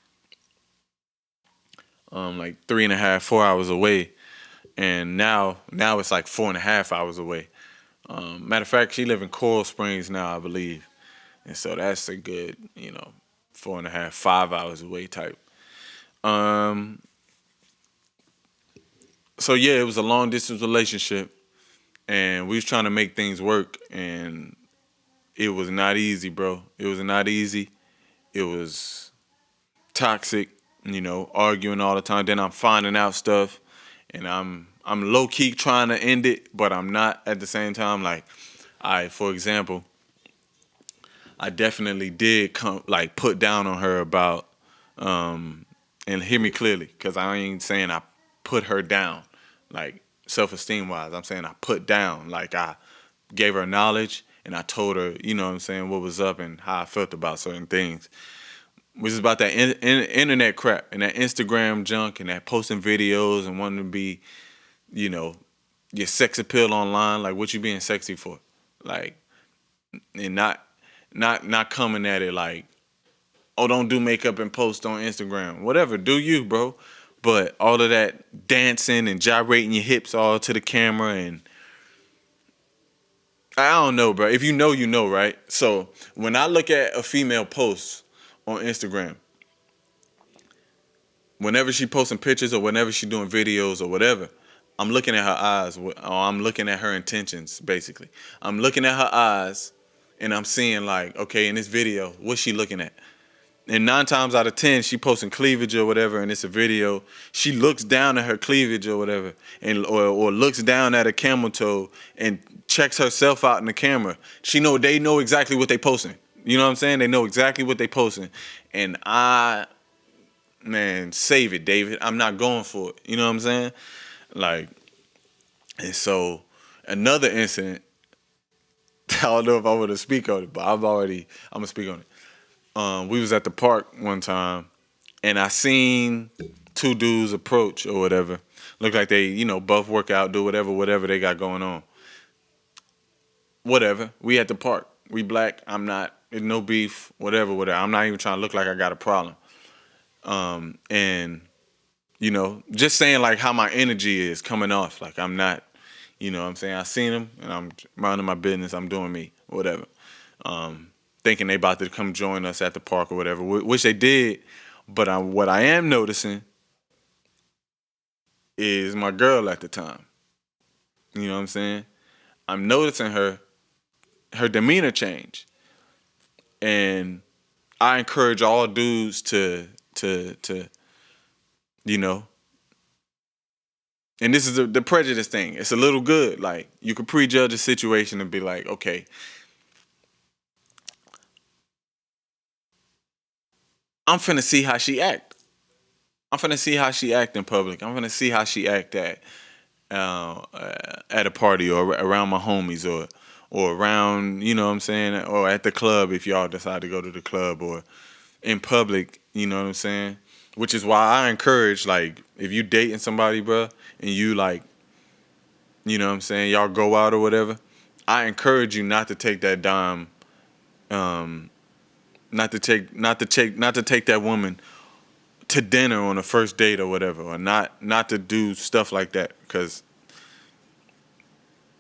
S1: like 3.5, 4 hours away. And now it's like 4.5 hours away. Matter of fact, she live in Coral Springs now, I believe, and so that's a good, 4.5, 5 hours away type. Um, so yeah, it was a long distance relationship, and we was trying to make things work, and it was not easy, bro. It was not easy. It was toxic, arguing all the time. Then I'm finding out stuff, and I'm low key trying to end it, but I'm not at the same time. Like, for example, I definitely did come like put down on her about, and hear me clearly, because I ain't saying I put her down, like self esteem wise. I'm saying I put down, like I gave her knowledge and I told her, you know what I'm saying, what was up and how I felt about certain things. Which is about that internet crap and that Instagram junk and that posting videos and wanting to be, you know, your sex appeal online. Like, what you being sexy for? Like, and not coming at it like, oh, don't do makeup and post on Instagram. Whatever, do you, bro. But all of that dancing and gyrating your hips all to the camera, and I don't know, bro. If you know, you know, right? So when I look at a female post on Instagram, whenever she posting pictures or whenever she doing videos or whatever, I'm looking at her eyes or I'm looking at her intentions, basically. I'm looking at her eyes and I'm seeing like, okay, in this video, what's she looking at? And 9 times out of 10, she posting cleavage or whatever, and it's a video. She looks down at her cleavage or whatever, and or looks down at a camel toe and checks herself out in the camera. They know exactly what they posting. You know what I'm saying? They know exactly what they posting. And man, save it, David. I'm not going for it. You know what I'm saying? Like, and so another incident. I don't know if I want to speak on it, but I'm gonna speak on it. We was at the park one time, and I seen two dudes approach or whatever. Look like they, both work out, do whatever they got going on. Whatever. We at the park. We black. I'm not. There's no beef. Whatever. I'm not even trying to look like I got a problem. And just saying like how my energy is coming off. Like I'm not, what I'm saying, I seen them and I'm minding my business. I'm doing me, whatever. Thinking they about to come join us at the park or whatever, which they did. But what I am noticing is my girl at the time. You know what I'm saying? I'm noticing her demeanor change, and I encourage all dudes to you know and this is the prejudice thing. It's a little good. Like you could prejudge a situation and be like, okay, I'm finna see how she act. I'm finna see how she act in public. I'm finna see how she act at a party or around my homies or around, you know what I'm saying, or at the club if y'all decide to go to the club or in public, you know what I'm saying? Which is why I encourage, like, if you dating somebody, bro, and you like, you know what I'm saying, y'all go out or whatever, I encourage you not to take that dime, um, not to take that woman to dinner on a first date or whatever, or not to do stuff like that, because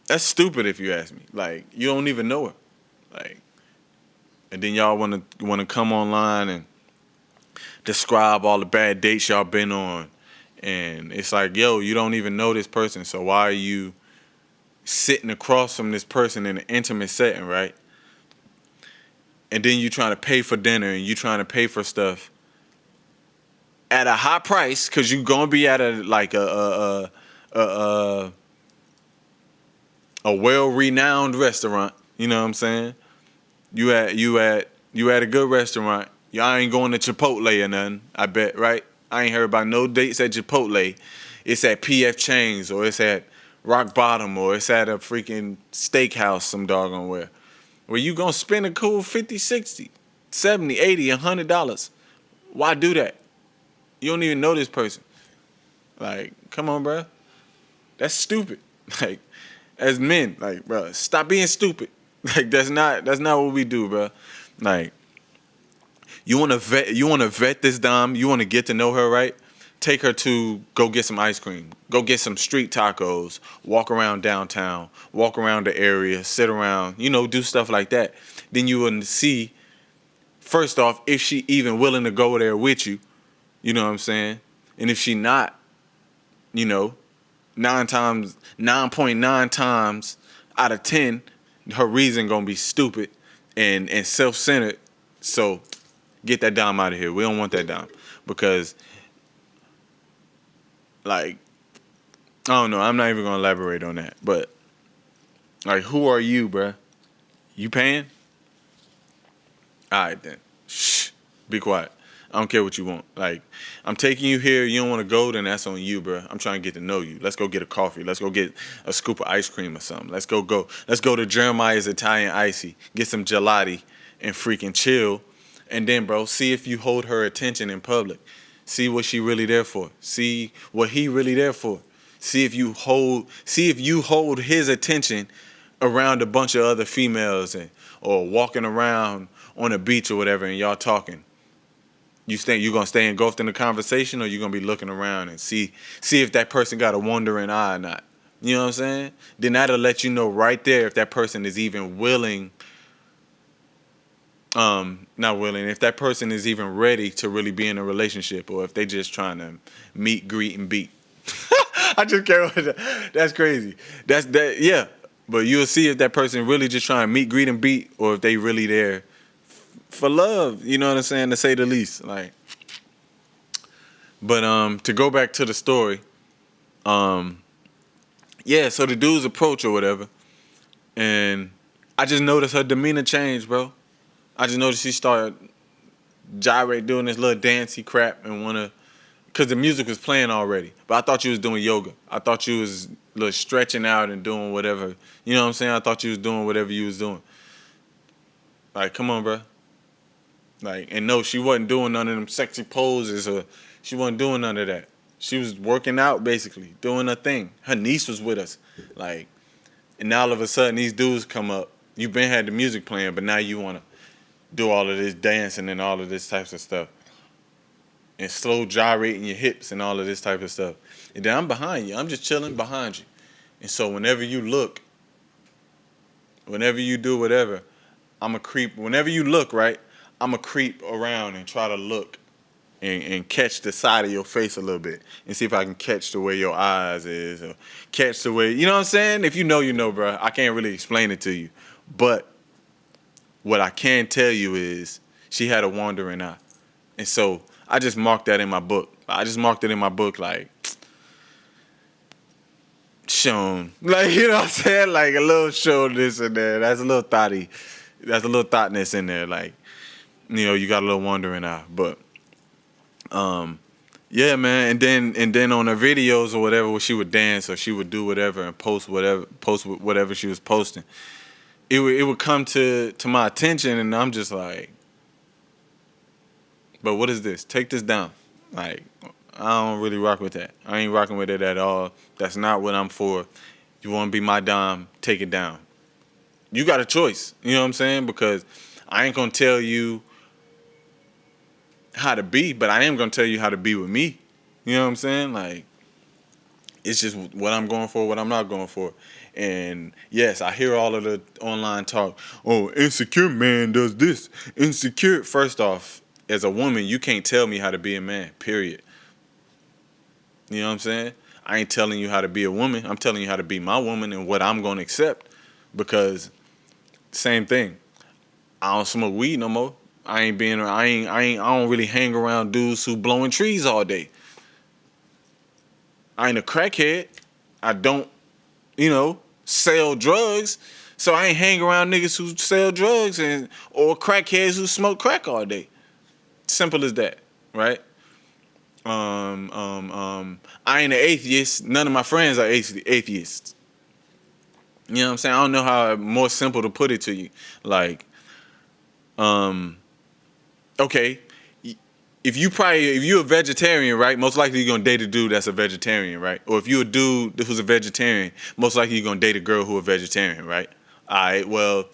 S1: that's stupid if you ask me. Like you don't even know her, like, and then y'all wanna come online and describe all the bad dates y'all been on, and it's like, yo, you don't even know this person, so why are you sitting across from this person in an intimate setting, right? And then you trying to pay for dinner and you trying to pay for stuff at a high price because you gonna be at a like a well renowned restaurant. You know what I'm saying? You at a good restaurant. Y'all ain't going to Chipotle or nothing. I bet, right? I ain't heard about no dates at Chipotle. It's at PF Chang's or it's at Rock Bottom or it's at a freaking steakhouse some doggone where you gonna spend a cool 50, 60, 70, 80, $100. Why do that? You don't even know this person. Like, come on, bro. That's stupid. Like, as men, like, bro, stop being stupid. Like, that's not what we do, bro. Like, you wanna vet this dom. You wanna get to know her, right? Take her to go get some ice cream. Go get some street tacos. Walk around downtown. Walk around the area. Sit around. Do stuff like that. Then you will see, first off, if she even willing to go there with you. You know what I'm saying? And if she not, you know, 9.9 times out of 10, her reason gonna be stupid and self-centered. So get that dime out of here. We don't want that dime because, like, I don't know. I'm not even gonna elaborate on that. But like, who are you, bruh? You paying? All right then. Shh. Be quiet. I don't care what you want. Like, I'm taking you here. You don't want to go, then that's on you, bro. I'm trying to get to know you. Let's go get a coffee. Let's go get a scoop of ice cream or something. Let's go to Jeremiah's Italian Icy. Get some gelati and freaking chill. And then, bro, see if you hold her attention in public. See what she really there for. See what he really there for. See if you hold his attention around a bunch of other females and or walking around on a beach or whatever and y'all talking. You gonna stay engulfed in the conversation, or you gonna be looking around and see if that person got a wandering eye or not. You know what I'm saying? Then that'll let you know right there if that person is even willing, not willing, if that person is even ready to really be in a relationship, or if they just trying to meet, greet, and beat. I just can't. That's crazy. Yeah. But you'll see if that person really just trying to meet, greet, and beat, or if they really there for love. You know what I'm saying? To say the least. Like, but to go back to the story, yeah. So the dude's approach or whatever, and I just noticed her demeanor change, bro. I just noticed she started gyrate doing this little dancey crap and cause the music was playing already. But I thought you was doing yoga. I thought you was little stretching out and doing whatever. You know what I'm saying? I thought you was doing whatever you was doing. Like, come on, bro. Like, and no, she wasn't doing none of them sexy poses, or she wasn't doing none of that. She was working out, basically, doing her thing. Her niece was with us. Like, and now all of a sudden these dudes come up. You've been had the music playing, but now you want to do all of this dancing and all of this types of stuff. And slow gyrating your hips and all of this type of stuff. And then I'm behind you. I'm just chilling behind you. And so whenever you look, whenever you do whatever, I'm a creep. Whenever you look, right, I'm a creep around and try to look and catch the side of your face a little bit and see if I can catch the way your eyes is, or catch the way, you know what I'm saying? If you know, you know, bro. I can't really explain it to you. But what I can tell you is she had a wandering eye. And so I just marked that in my book. I just marked it in my book like, shown. Like, you know what I'm saying? Like a little shownness in there. That's a little thotty. That's a little thougness in there. Like, you know, you got a little wandering eye. But yeah, man. And then on her videos or whatever, where she would dance or she would do whatever and post whatever she was posting, it would come to my attention, and I'm just like, but what is this? Take this down. Like, I don't really rock with that. I ain't rocking with it at all. That's not what I'm for. You want to be my dom, take it down. You got a choice. You know what I'm saying? Because I ain't going to tell you how to be, but I am going to tell you how to be with me. You know what I'm saying? Like, it's just what I'm going for, what I'm not going for. And yes, I hear all of the online talk. Oh, insecure man does this. Insecure. First off, as a woman, you can't tell me how to be a man, period. You know what I'm saying? I ain't telling you how to be a woman. I'm telling you how to be my woman and what I'm going to accept. Because same thing. I don't smoke weed no more. I don't really hang around dudes who blowing trees all day. I ain't a crackhead. I don't, sell drugs. So I ain't hang around niggas who sell drugs or crackheads who smoke crack all day. Simple as that, right? I ain't an atheist. None of my friends are atheists. You know what I'm saying? I don't know how more simple to put it to you. Like, okay, if you're a vegetarian, right? Most likely you're gonna date a dude that's a vegetarian, right? Or if you're a dude who's a vegetarian, most likely you're gonna date a girl who's a vegetarian, right? All right. Well,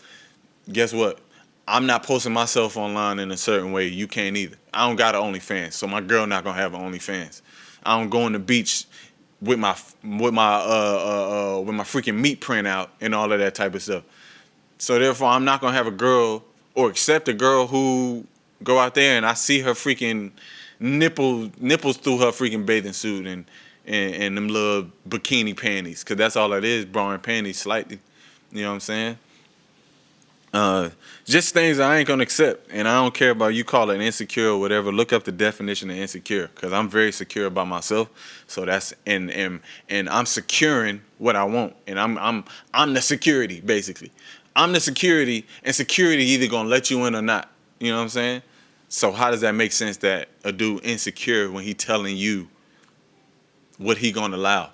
S1: guess what? I'm not posting myself online in a certain way. You can't either. I don't got an OnlyFans, so my girl not gonna have an OnlyFans. I don't go on the beach with my freaking meat print out and all of that type of stuff. So therefore, I'm not gonna have a girl or accept a girl who go out there and I see her freaking nipples through her freaking bathing suit and them little bikini panties, cause that's all it is, bra and panties slightly. You know what I'm saying? Just things I ain't gonna accept, and I don't care about you call it insecure or whatever. Look up the definition of insecure, cause I'm very secure about myself. So that's and I'm securing what I want, and I'm the security basically. I'm the security, and security either gonna let you in or not. You know what I'm saying? So how does that make sense that a dude insecure when he telling you what he gonna allow?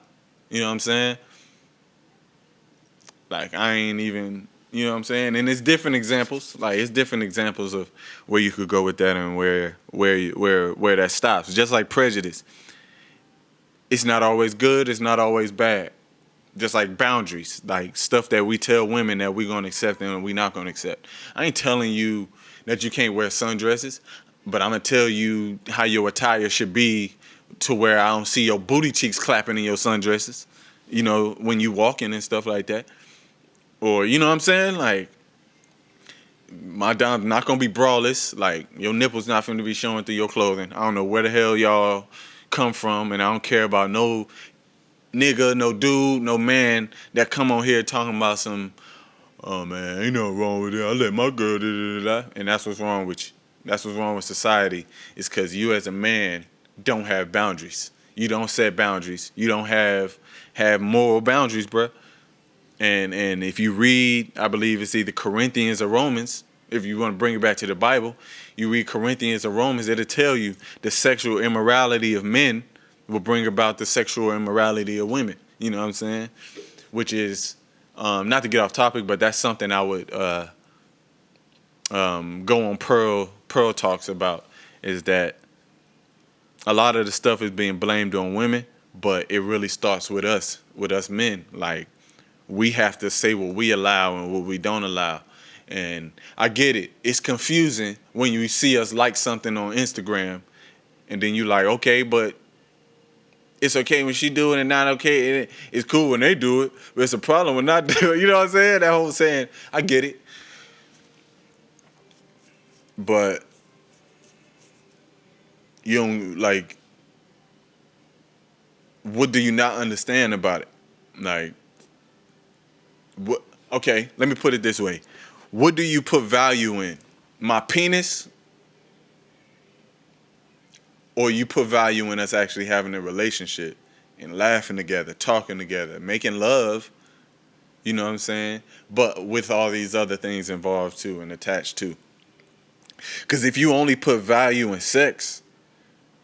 S1: You know what I'm saying? Like I ain't even, you know what I'm saying? And it's different examples. Like it's different examples of where you could go with that and where that stops. Just like prejudice, it's not always good. It's not always bad. Just like boundaries, like stuff that we tell women that we're gonna accept and we not gonna accept. I ain't telling you that you can't wear sundresses, but I'm gonna tell you how your attire should be to where I don't see your booty cheeks clapping in your sundresses. You know, when you walking and stuff like that. Or you know what I'm saying? Like my dom not gonna be braless. Like your nipples not gonna be showing through your clothing. I don't know where the hell y'all come from, and I don't care about no nigga, no dude, no man that come on here talking about some. Oh man, ain't nothing wrong with it. I let my girl da da da da. And that's what's wrong with you. That's what's wrong with society. Is because you as a man don't have boundaries. You don't set boundaries. You don't have moral boundaries, bruh. And if you read, I believe it's either Corinthians or Romans. If you want to bring it back to the Bible, you read Corinthians or Romans, it'll tell you the sexual immorality of men will bring about the sexual immorality of women. You know what I'm saying? Which is not to get off topic, but that's something I would go on Pearl talks about. Is that a lot of the stuff is being blamed on women, but it really starts with us men. Like we have to say what we allow and what we don't allow. And I get it. It's confusing when you see us like something on Instagram and then you like, okay, but it's okay when she do it and not okay. And it's cool when they do it, but it's a problem when not do it. You know what I'm saying? That whole saying, I get it. But you don't like, what do you not understand about it? Like, what? Okay, let me put it this way. What do you put value in? My penis, or you put value in us actually having a relationship and laughing together, talking together, making love, you know what I'm saying? But with all these other things involved too and attached to. Because if you only put value in sex,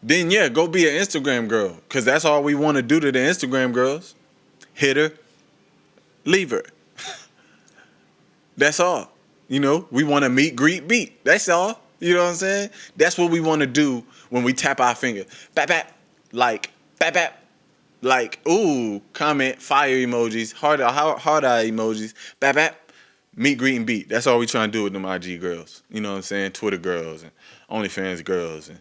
S1: then yeah, go be an Instagram girl. Because that's all we want to do to the Instagram girls. Hit her, leave her. That's all. You know, we want to meet, greet, beat. That's all. You know what I'm saying? That's what we want to do when we tap our finger. Bap, bap, like, bap, bap. Like, ooh, comment, fire emojis, heart eye emojis, bap bap, meet, greet, and beat. That's all we trying to do with them IG girls. You know what I'm saying? Twitter girls and OnlyFans girls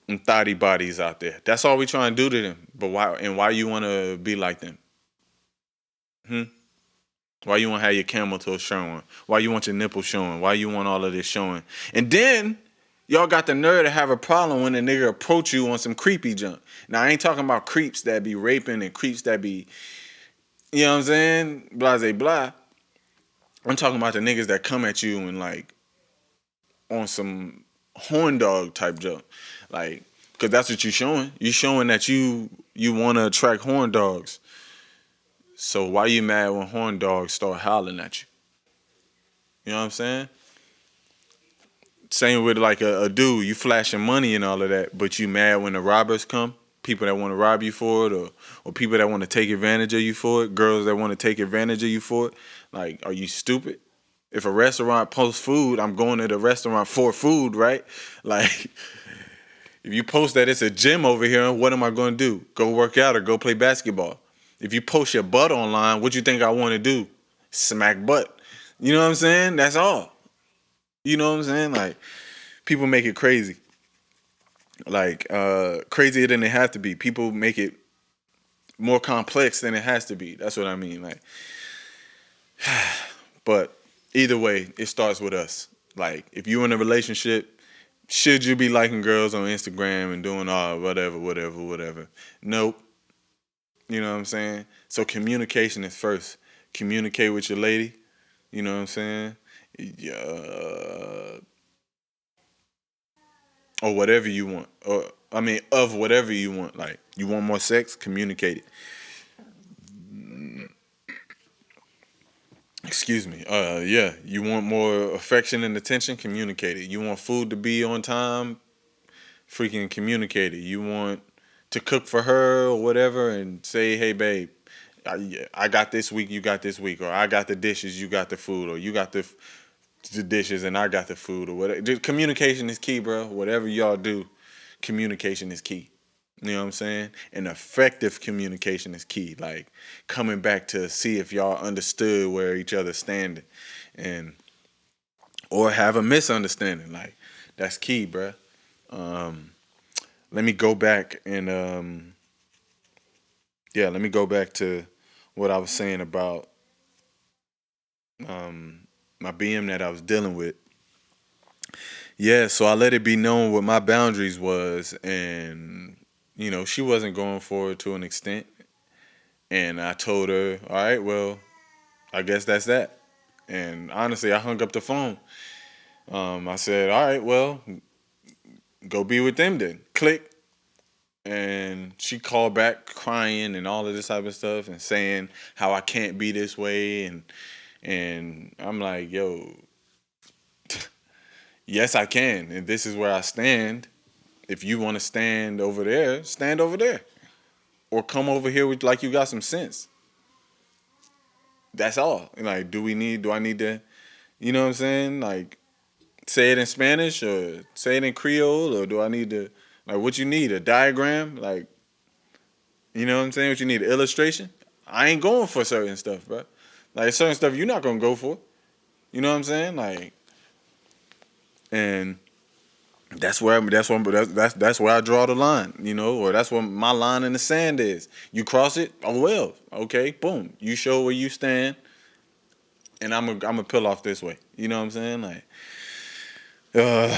S1: and thotty bodies out there. That's all we trying to do to them. But why you want to be like them? Hmm? Why you want to have your camel toe showing? Why you want your nipples showing? Why you want all of this showing? And then y'all got the nerve to have a problem when a nigga approach you on some creepy junk. Now I ain't talking about creeps that be raping and creeps that be, you know what I'm saying? Blah, blah. I'm talking about the niggas that come at you and like on some horn dog type junk. Like, cause that's what you showing. You showing that you want to attract horn dogs. So why you mad when horn dogs start howling at you? You know what I'm saying? Same with like a dude, you flashing money and all of that, but you mad when the robbers come? People that want to rob you for it, or people that want to take advantage of you for it, girls that want to take advantage of you for it. Like, are you stupid? If a restaurant posts food, I'm going to the restaurant for food, right? Like, if you post that it's a gym over here, what am I going to do? Go work out or go play basketball? If you post your butt online, what you think I want to do? Smack butt. You know what I'm saying? That's all. You know what I'm saying? Like, people make it crazy. Like, crazier than it have to be. People make it more complex than it has to be. That's what I mean. Like, but either way, it starts with us. Like, if you're in a relationship, should you be liking girls on Instagram and doing all whatever? Nope. You know what I'm saying? So communication is first. Communicate with your lady. You know what I'm saying? Yeah, or whatever you want. Or I mean, of whatever you want. Like, you want more sex? Communicate it. Excuse me. Yeah. You want more affection and attention? Communicate it. You want food to be on time? Freaking communicate it. You want to cook for her or whatever, and say, "Hey, babe, yeah, I got this week. You got this week," or "I got the dishes. You got the food," or "You got the dishes and I got the food," or whatever. Just communication is key, bro. Whatever y'all do, communication is key. You know what I'm saying? And effective communication is key. Like coming back to see if y'all understood where each other's standing, and or have a misunderstanding. Like that's key, bruh. Um, Let me go back and yeah, let me go back to what I was saying about um my BM that I was dealing with. Yeah, so I let it be known what my boundaries was, and she wasn't going for it to an extent. And I told her, all right, well, I guess that's that. And honestly, I hung up the phone. I said, all right, well, go be with them then. Click. And she called back crying and all of this type of stuff and saying how I can't be this way, and I'm like, yo, yes I can, and this is where I stand. If you want to stand over there, stand over there, or come over here with like you got some sense. That's all. Like, do I need to, you know what I'm saying? Like, say it in Spanish or say it in Creole, or do I need to, like, what you need? A diagram? Like, you know what I'm saying? What you need? An illustration? I ain't going for certain stuff, bro. Like, certain stuff you're not gonna go for. You know what I'm saying? Like, and that's where I draw the line, or that's where my line in the sand is. You cross it, oh well, okay, boom. You show where you stand, and I'm a peel off this way. You know what I'm saying? Like, uh,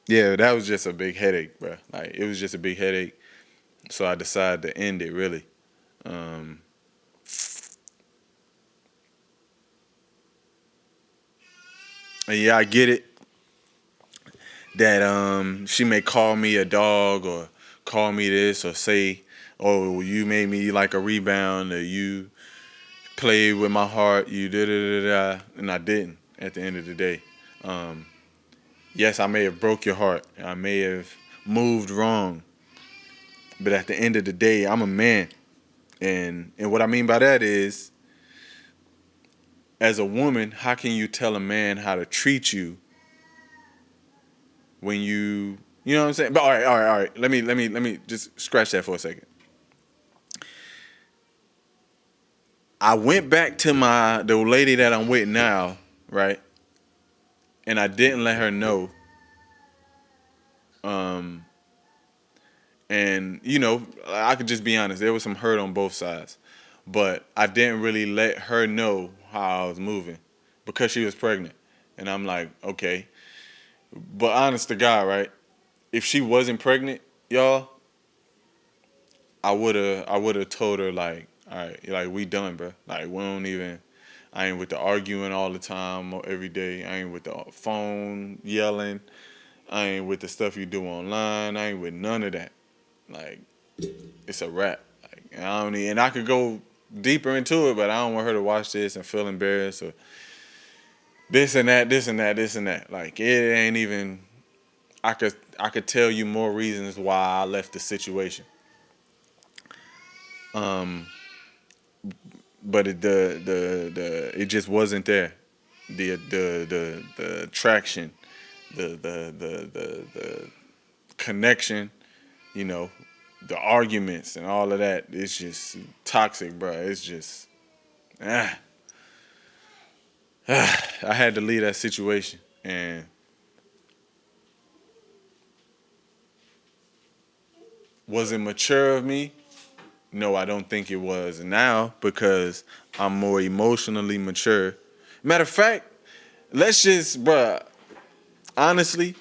S1: yeah, that was just a big headache, bro. Like, it was just a big headache, so I decided to end it. Really, um, and yeah, I get it that she may call me a dog or call me this or say, "Oh, well, you made me like a rebound," or "You played with my heart, you da da da da," and I didn't. At the end of the day, um, yes, I may have broke your heart. I may have moved wrong, but at the end of the day, I'm a man, and what I mean by that is, as a woman, how can you tell a man how to treat you when you know what I'm saying? But all right. Let me just scratch that for a second. I went back to the lady that I'm with now, right? And I didn't let her know. Um, and I could just be honest. There was some hurt on both sides, but I didn't really let her know how I was moving because she was pregnant. And I'm like, okay. But honest to God, right? If she wasn't pregnant, y'all, I would have told her like, all right, like we done, bro. Like we don't even. I ain't with the arguing all the time or every day. I ain't with the phone yelling. I ain't with the stuff you do online. I ain't with none of that. Like it's a wrap. Like I don't need, and I could go deeper into it, but I don't want her to watch this and feel embarrassed or this and that, this and that, this and that. Like it ain't even. I could tell you more reasons why I left the situation. But it just wasn't there. The attraction, the connection, you know, the arguments and all of that. It's just toxic, bro. It's just ah, I had to leave that situation. And was it mature of me? No, I don't think it was. Now because I'm more emotionally mature. Matter of fact, let's just, bruh, honestly,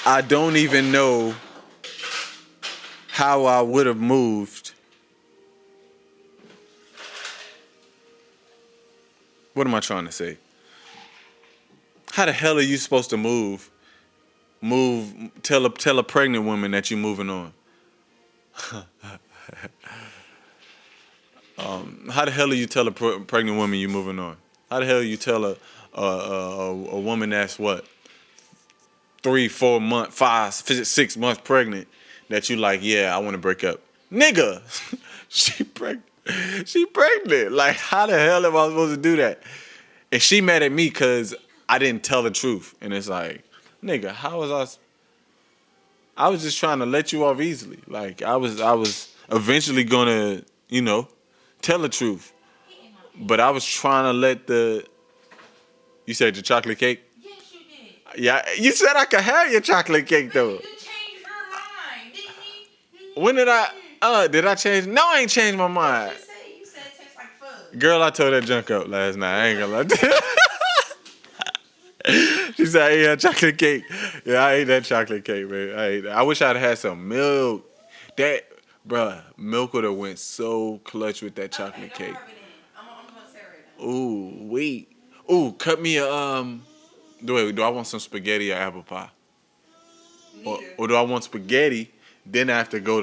S1: I don't even know how I would have moved. What am I trying to say? How the hell are you supposed to tell a pregnant woman that you're moving on? How the hell do you tell a pregnant woman you moving on? How the hell you tell a woman that's what 3, 4 months, 5, 6 months pregnant that you like? Yeah, I want to break up, nigga. she pregnant. She pregnant. Like, how the hell am I supposed to do that? And she mad at me because I didn't tell the truth. And it's like, nigga, how was I was just trying to let you off easily. Like, I was eventually gonna, tell the truth. But I was trying to let you said your chocolate cake?
S2: Yes, you did.
S1: Yeah, you said I could have your chocolate cake though.
S2: You changed your mind, didn't he?
S1: When did I change? No, I ain't changed my mind.
S2: You said it tastes like fudge.
S1: Girl, I told that junk up last night. I ain't gonna lie to you. She said I ate that chocolate cake. Yeah, I ate that chocolate cake, man. I wish I'd had some milk. Bruh, milk would have went so clutch with that chocolate cake.
S2: I'm gonna say right now.
S1: Ooh, wait. Ooh, cut me do I want some spaghetti or apple pie? Or do I want spaghetti? Then I have to go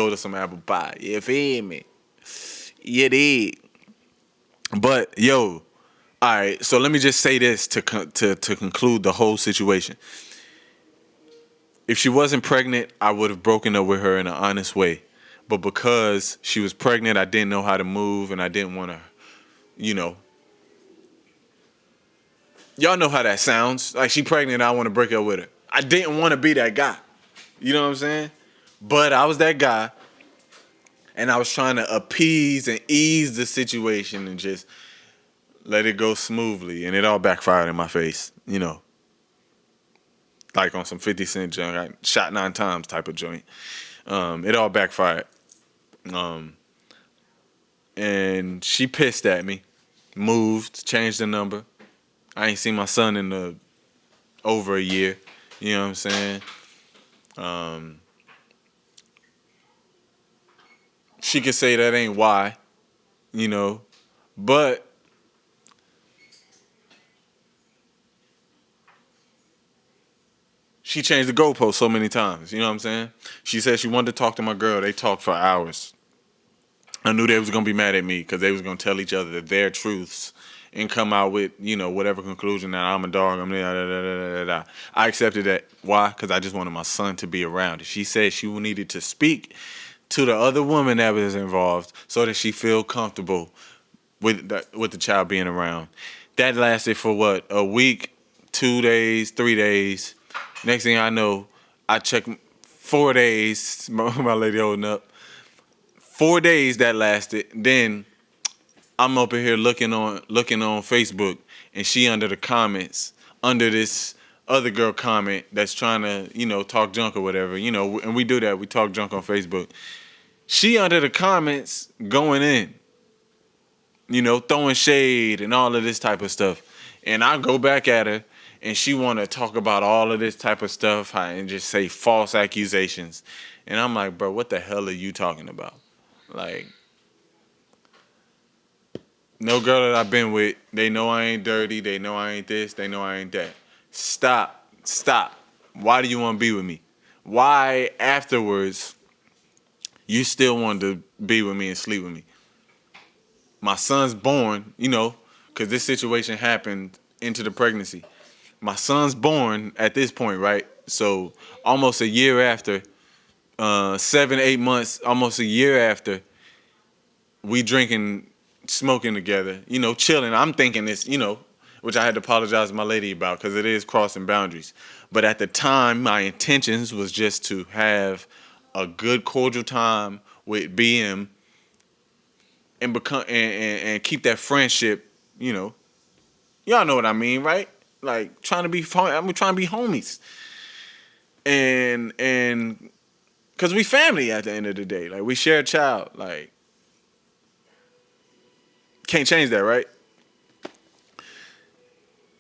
S1: to some apple pie. You feel me? You did. But yo, all right. So let me just say this to conclude the whole situation. If she wasn't pregnant, I would have broken up with her in an honest way. But because she was pregnant, I didn't know how to move, and I didn't want to, you know. Y'all know how that sounds. Like, she pregnant, I want to break up with her. I didn't want to be that guy. You know what I'm saying? But I was that guy, and I was trying to appease and ease the situation and just let it go smoothly, and it all backfired in my face, like on some 50 Cent junk, I shot 9 times type of joint. It all backfired. And she pissed at me, moved, changed the number. I ain't seen my son in over a year. You know what I'm saying? She could say that ain't why, but she changed the goalpost so many times. You know what I'm saying? She said she wanted to talk to my girl. They talked for hours. I knew they was gonna be mad at me because they was gonna tell each other their truths and come out with whatever conclusion that I'm a dog. I'm da, da, da, da, da, da. I accepted that. Why? Because I just wanted my son to be around. She said she needed to speak to the other woman that was involved so that she feel comfortable with the child being around. That lasted for what, a week, 2 days, 3 days. Next thing I know, I checked 4 days. My lady holding up. 4 days that lasted. Then I'm up in here looking on Facebook, and she under the comments under this other girl comment that's trying to talk junk or whatever. And we do that. We talk junk on Facebook. She under the comments going in, throwing shade and all of this type of stuff. And I go back at her, and she want to talk about all of this type of stuff and just say false accusations. And I'm like, bro, what the hell are you talking about? Like, no girl that I've been with, they know I ain't dirty. They know I ain't this. They know I ain't that. Stop. Why do you want to be with me? Why afterwards you still want to be with me and sleep with me? My son's born, because this situation happened into the pregnancy. My son's born at this point, right? So almost a year after, 7, 8 months, almost a year after, we drinking, smoking together, chilling. I'm thinking this, which I had to apologize to my lady about because it is crossing boundaries. But at the time, my intentions was just to have a good cordial time with BM and become and keep that friendship, Y'all know what I mean, right? Like I'm trying to be homies. And cuz we family at the end of the day. Like, we share a child. Like, can't change that, right?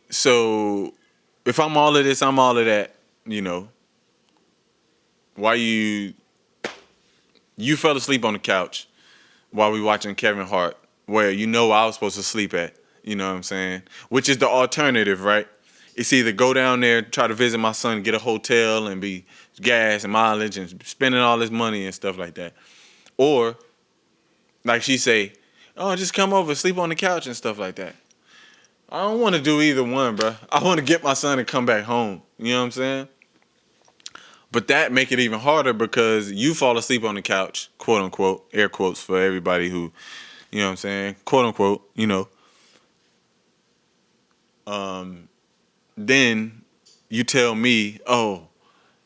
S1: So if I'm all of this, I'm all of that, why you fell asleep on the couch while we watching Kevin Hart, where I was supposed to sleep at, you know what I'm saying? Which is the alternative, right? It's either go down there, try to visit my son, get a hotel and be gas and mileage and spending all this money and stuff like that. Or, like she say, Oh, just come over, sleep on the couch and stuff like that. I don't want to do either one, bro. I want to get my son and come back home. You know what I'm saying? But that make it even harder because you fall asleep on the couch, quote unquote, air quotes for everybody who, you know what I'm saying, quote unquote, then you tell me, oh,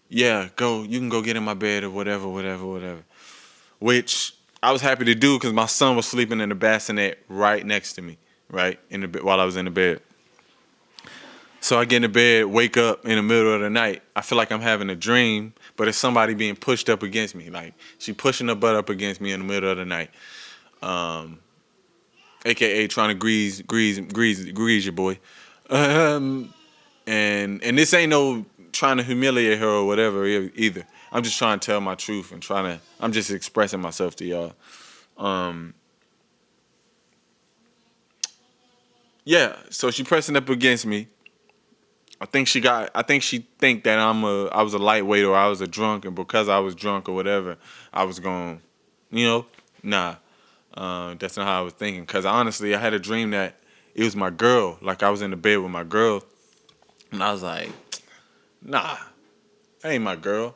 S1: yeah, go, you can go get in my bed or whatever, whatever, whatever. Which I was happy to do because my son was sleeping in the bassinet right next to me, right, in the while I was in the bed. So I get in the bed, wake up in the middle of the night. I feel like I'm having a dream, but it's somebody being pushed up against me. Like she pushing her butt up against me in the middle of the night. A.k.a. trying to grease your boy. Um, and this ain't no trying to humiliate her or whatever either. I'm just trying to tell my truth and I'm just expressing myself to y'all. Yeah, so she pressing up against me. I think she think that I was a lightweight or I was a drunk, and because I was drunk or whatever, I was going, you know, nah. That's not how I was thinking. Cause honestly, I had a dream that it was my girl. Like I was in the bed with my girl, and I was like, nah, that ain't my girl.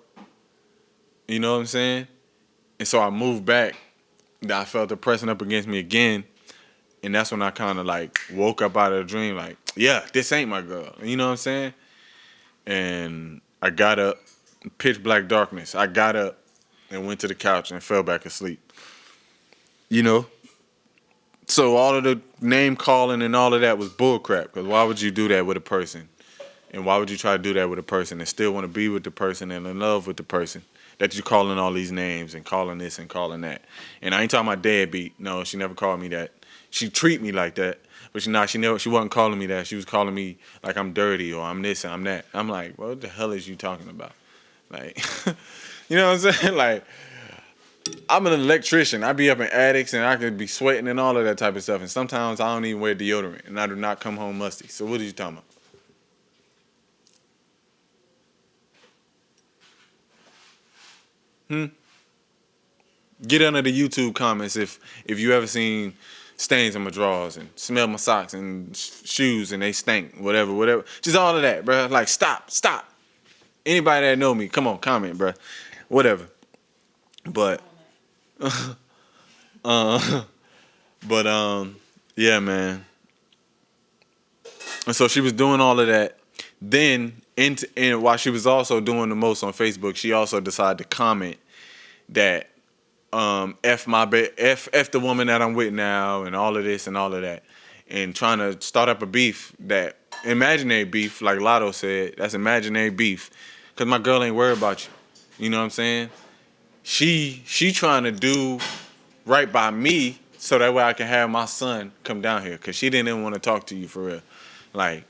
S1: You know what I'm saying? And so I moved back. I felt her pressing up against me again, and that's when I kind of like woke up out of the dream. Like, yeah, this ain't my girl. You know what I'm saying? And I got up, pitch black darkness. I got up and went to the couch and fell back asleep. You know? So all of the name calling and all of that was bullcrap. Because why would you do that with a person? And why would you try to do that with a person and still want to be with the person and in love with the person that you're calling all these names and calling this and calling that? And I ain't talking about deadbeat. No, she never called me that. She treat me like that, but she wasn't calling me that. She was calling me like I'm dirty or I'm this and I'm that. I'm like, what the hell is you talking about? Like, you know what I'm saying? Like, I'm an electrician. I be up in attics and I could be sweating and all of that type of stuff. And sometimes I don't even wear deodorant and I do not come home musty. So what are you talking about? Get under the YouTube comments if you ever seen stains in my drawers and smell my socks and shoes and they stink, whatever, whatever. Just all of that, bro. Like, stop. Anybody that know me, come on, comment, bro. Whatever. But, but yeah, man. And so she was doing all of that. Then, and while she was also doing the most on Facebook, she also decided to comment that f the woman that I'm with now, and all of this and all of that, and trying to start up a beef that imaginary beef, like Lotto said, that's imaginary beef, cause my girl ain't worried about you. You know what I'm saying? She trying to do right by me so that way I can have my son come down here, cause she didn't even want to talk to you for real, like.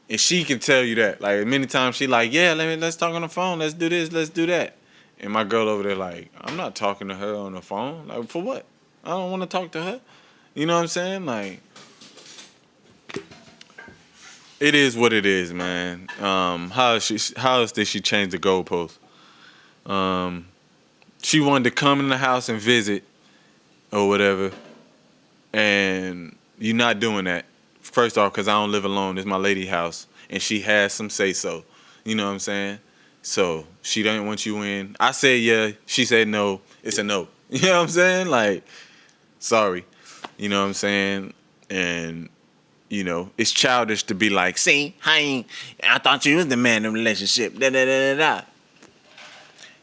S1: And she can tell you that. Like many times she like, yeah, let's talk on the phone. Let's do this. Let's do that. And my girl over there like, I'm not talking to her on the phone. Like for what? I don't want to talk to her. You know what I'm saying? Like, it is what it is, man. How else did she change the goalpost? Um, she wanted to come in the house and visit or whatever, and you're not doing that. First off, because I don't live alone. It's my lady house, and she has some say so. You know what I'm saying? So she don't want you in. I said yeah. She said no. It's a no. You know what I'm saying? Like, sorry. You know what I'm saying? And it's childish to be like, see, I thought you was the man in the relationship. Da da da da da.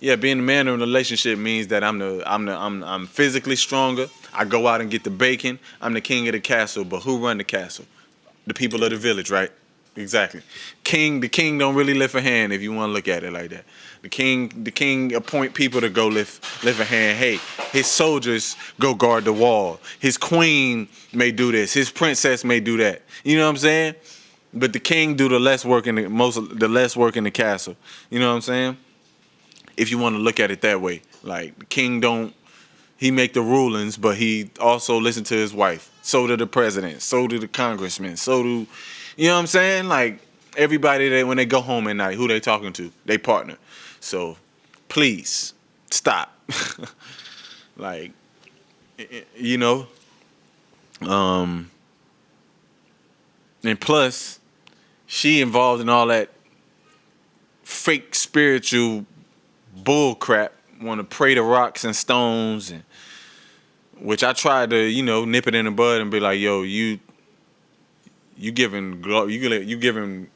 S1: Yeah, being the man in a relationship means that I'm physically stronger. I go out and get the bacon. I'm the king of the castle, but who run the castle? The people of the village, right? Exactly. The king don't really lift a hand if you want to look at it like that. The king appoint people to go lift a hand. Hey, his soldiers go guard the wall. His queen may do this. His princess may do that. You know what I'm saying? But the king do the less work in the less work in the castle. You know what I'm saying? If you want to look at it that way, like the king don't he make the rulings, but he also listen to his wife. So do the president. So do the congressman. So do, you know what I'm saying? Like everybody that when they go home at night, who they talking to? They partner. So please stop. Like, you know. Um, and plus, she involved in all that fake spiritual bull crap. Want to pray to rocks and stones, and which I tried to, nip it in the bud and be like, yo, you giving you giving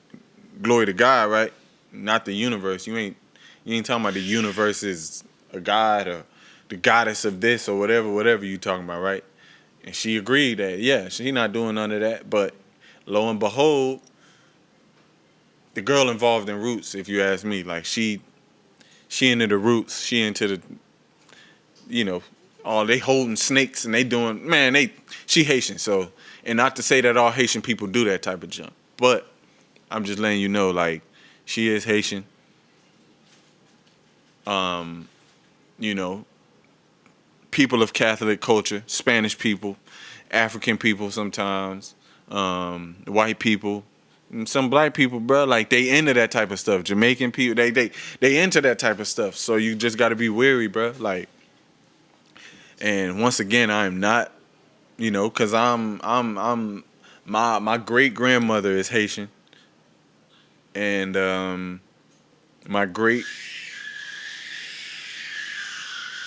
S1: glory to God, right? Not the universe. You ain't talking about the universe is a god or the goddess of this or whatever you talking about, right? And she agreed that yeah, she not doing none of that. But lo and behold, the girl involved in roots. If you ask me, like she into the roots. She into the you know all they holding snakes and they doing she Haitian. So and not to say that all Haitian people do that type of junk, but I'm just letting you know like she is Haitian. Um, you know, people of Catholic culture, Spanish people, African people sometimes, white people, and some black people, bro. Like they into that type of stuff. Jamaican people, they into that type of stuff. So you just got to be wary, bro. Like, and once again, I am not, cause I'm my great grandmother is Haitian, and my great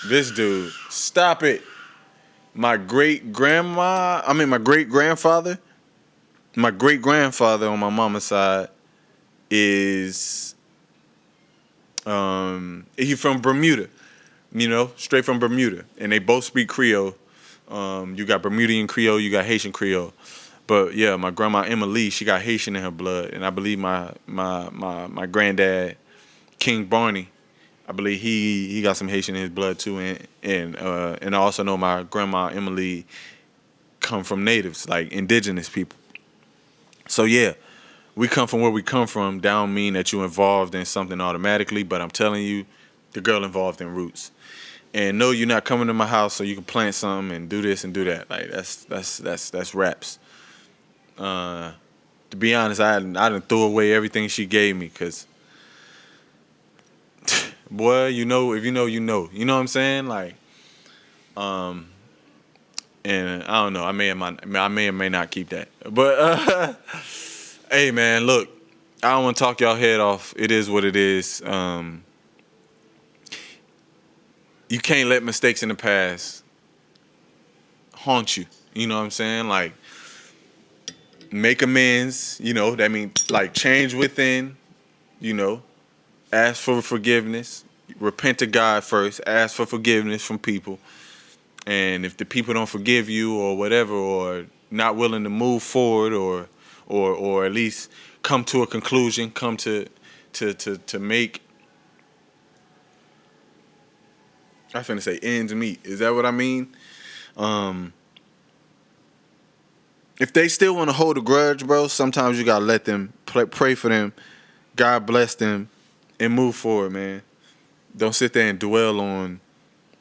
S1: this dude, stop it. My great grandma, I mean my great grandfather. My great grandfather on my mama's side is he from Bermuda, straight from Bermuda, and they both speak Creole. You got Bermudian Creole, you got Haitian Creole, but yeah, my grandma Emily, she got Haitian in her blood, and I believe my granddad King Barney, I believe he got some Haitian in his blood too, and I also know my grandma Emily come from natives, like indigenous people. So yeah, we come from where we come from. That don't mean that you involved in something automatically, but I'm telling you, the girl involved in roots. And no, you're not coming to my house so you can plant something and do this and do that. Like that's raps. Uh, to be honest, I done threw away everything she gave me because, boy, if you know, you know. You know what I'm saying? Like, um, and I don't know. I may or may not keep that. But hey, man, look, I don't want to talk y'all head off. It is what it is. You can't let mistakes in the past haunt you. You know what I'm saying? Like, make amends. That means like change within. You know, ask for forgiveness. Repent to God first. Ask for forgiveness from people. And if the people don't forgive you or whatever, or not willing to move forward, or at least come to a conclusion, come to make, I finna say ends meet. Is that what I mean? Um, if they still want to hold a grudge, bro, sometimes you gotta let them pray for them. God bless them, and move forward, man. Don't sit there and dwell on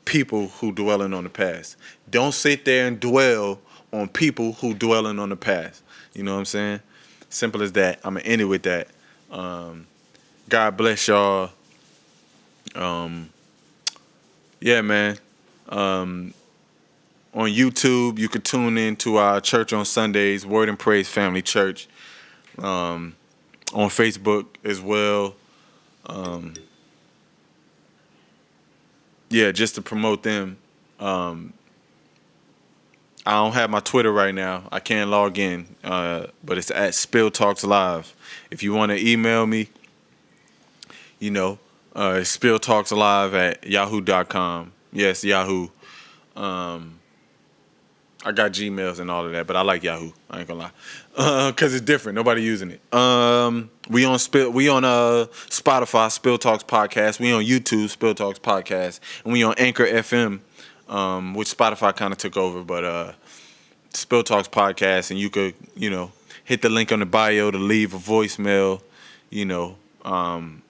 S1: people who dwelling on the past. Don't sit there and dwell on people who dwelling on the past. You know what I'm saying? Simple as that. I'm gonna end it with that. Um, God bless y'all. Um, yeah, man. Um, on YouTube, you can tune in to our church on Sundays, Word and Praise Family Church. Um, on Facebook as well. Um, yeah, just to promote them. Um, I don't have my Twitter right now. I can't log in, but it's at Spill Talks Live. If you want to email me, it's spilltalksalive at yahoo.com. Yes, Yahoo. Um, I got Gmails and all of that, but I like Yahoo. I ain't gonna lie, cause it's different. Nobody using it. We on Spotify, Spill Talks Podcast. We on YouTube, Spill Talks Podcast, and we on Anchor FM, which Spotify kind of took over, but Spill Talks Podcast, and you could hit the link on the bio to leave a voicemail, you know, um,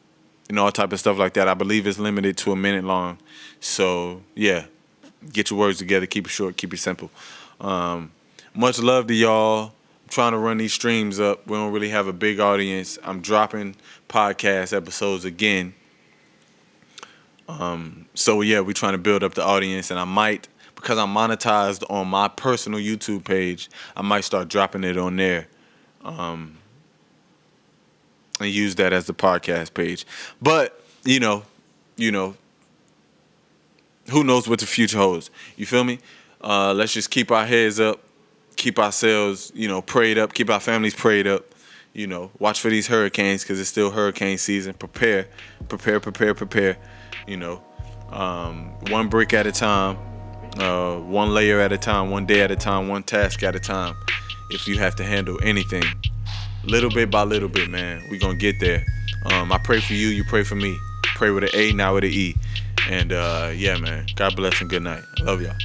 S1: all type of stuff like that. I believe it's limited to a minute long, so yeah, get your words together, keep it short, keep it simple. Um, much love to y'all. I'm trying to run these streams up. We don't really have a big audience. I'm dropping podcast episodes again. So yeah, we're trying to build up the audience, and I might because I'm monetized on my personal YouTube page, I might start dropping it on there, and use that as the podcast page. But you know, who knows what the future holds? You feel me? Let's just keep our heads up, keep ourselves, prayed up, keep our families prayed up. Watch for these hurricanes because it's still hurricane season. Prepare, prepare, prepare, prepare. You know, one brick at a time, one layer at a time, one day at a time, one task at a time. If you have to handle anything, little bit by little bit, man, we gonna get there. I pray for you, you pray for me. Pray with an A, now with an E. And yeah, man, God bless and good night. I love y'all.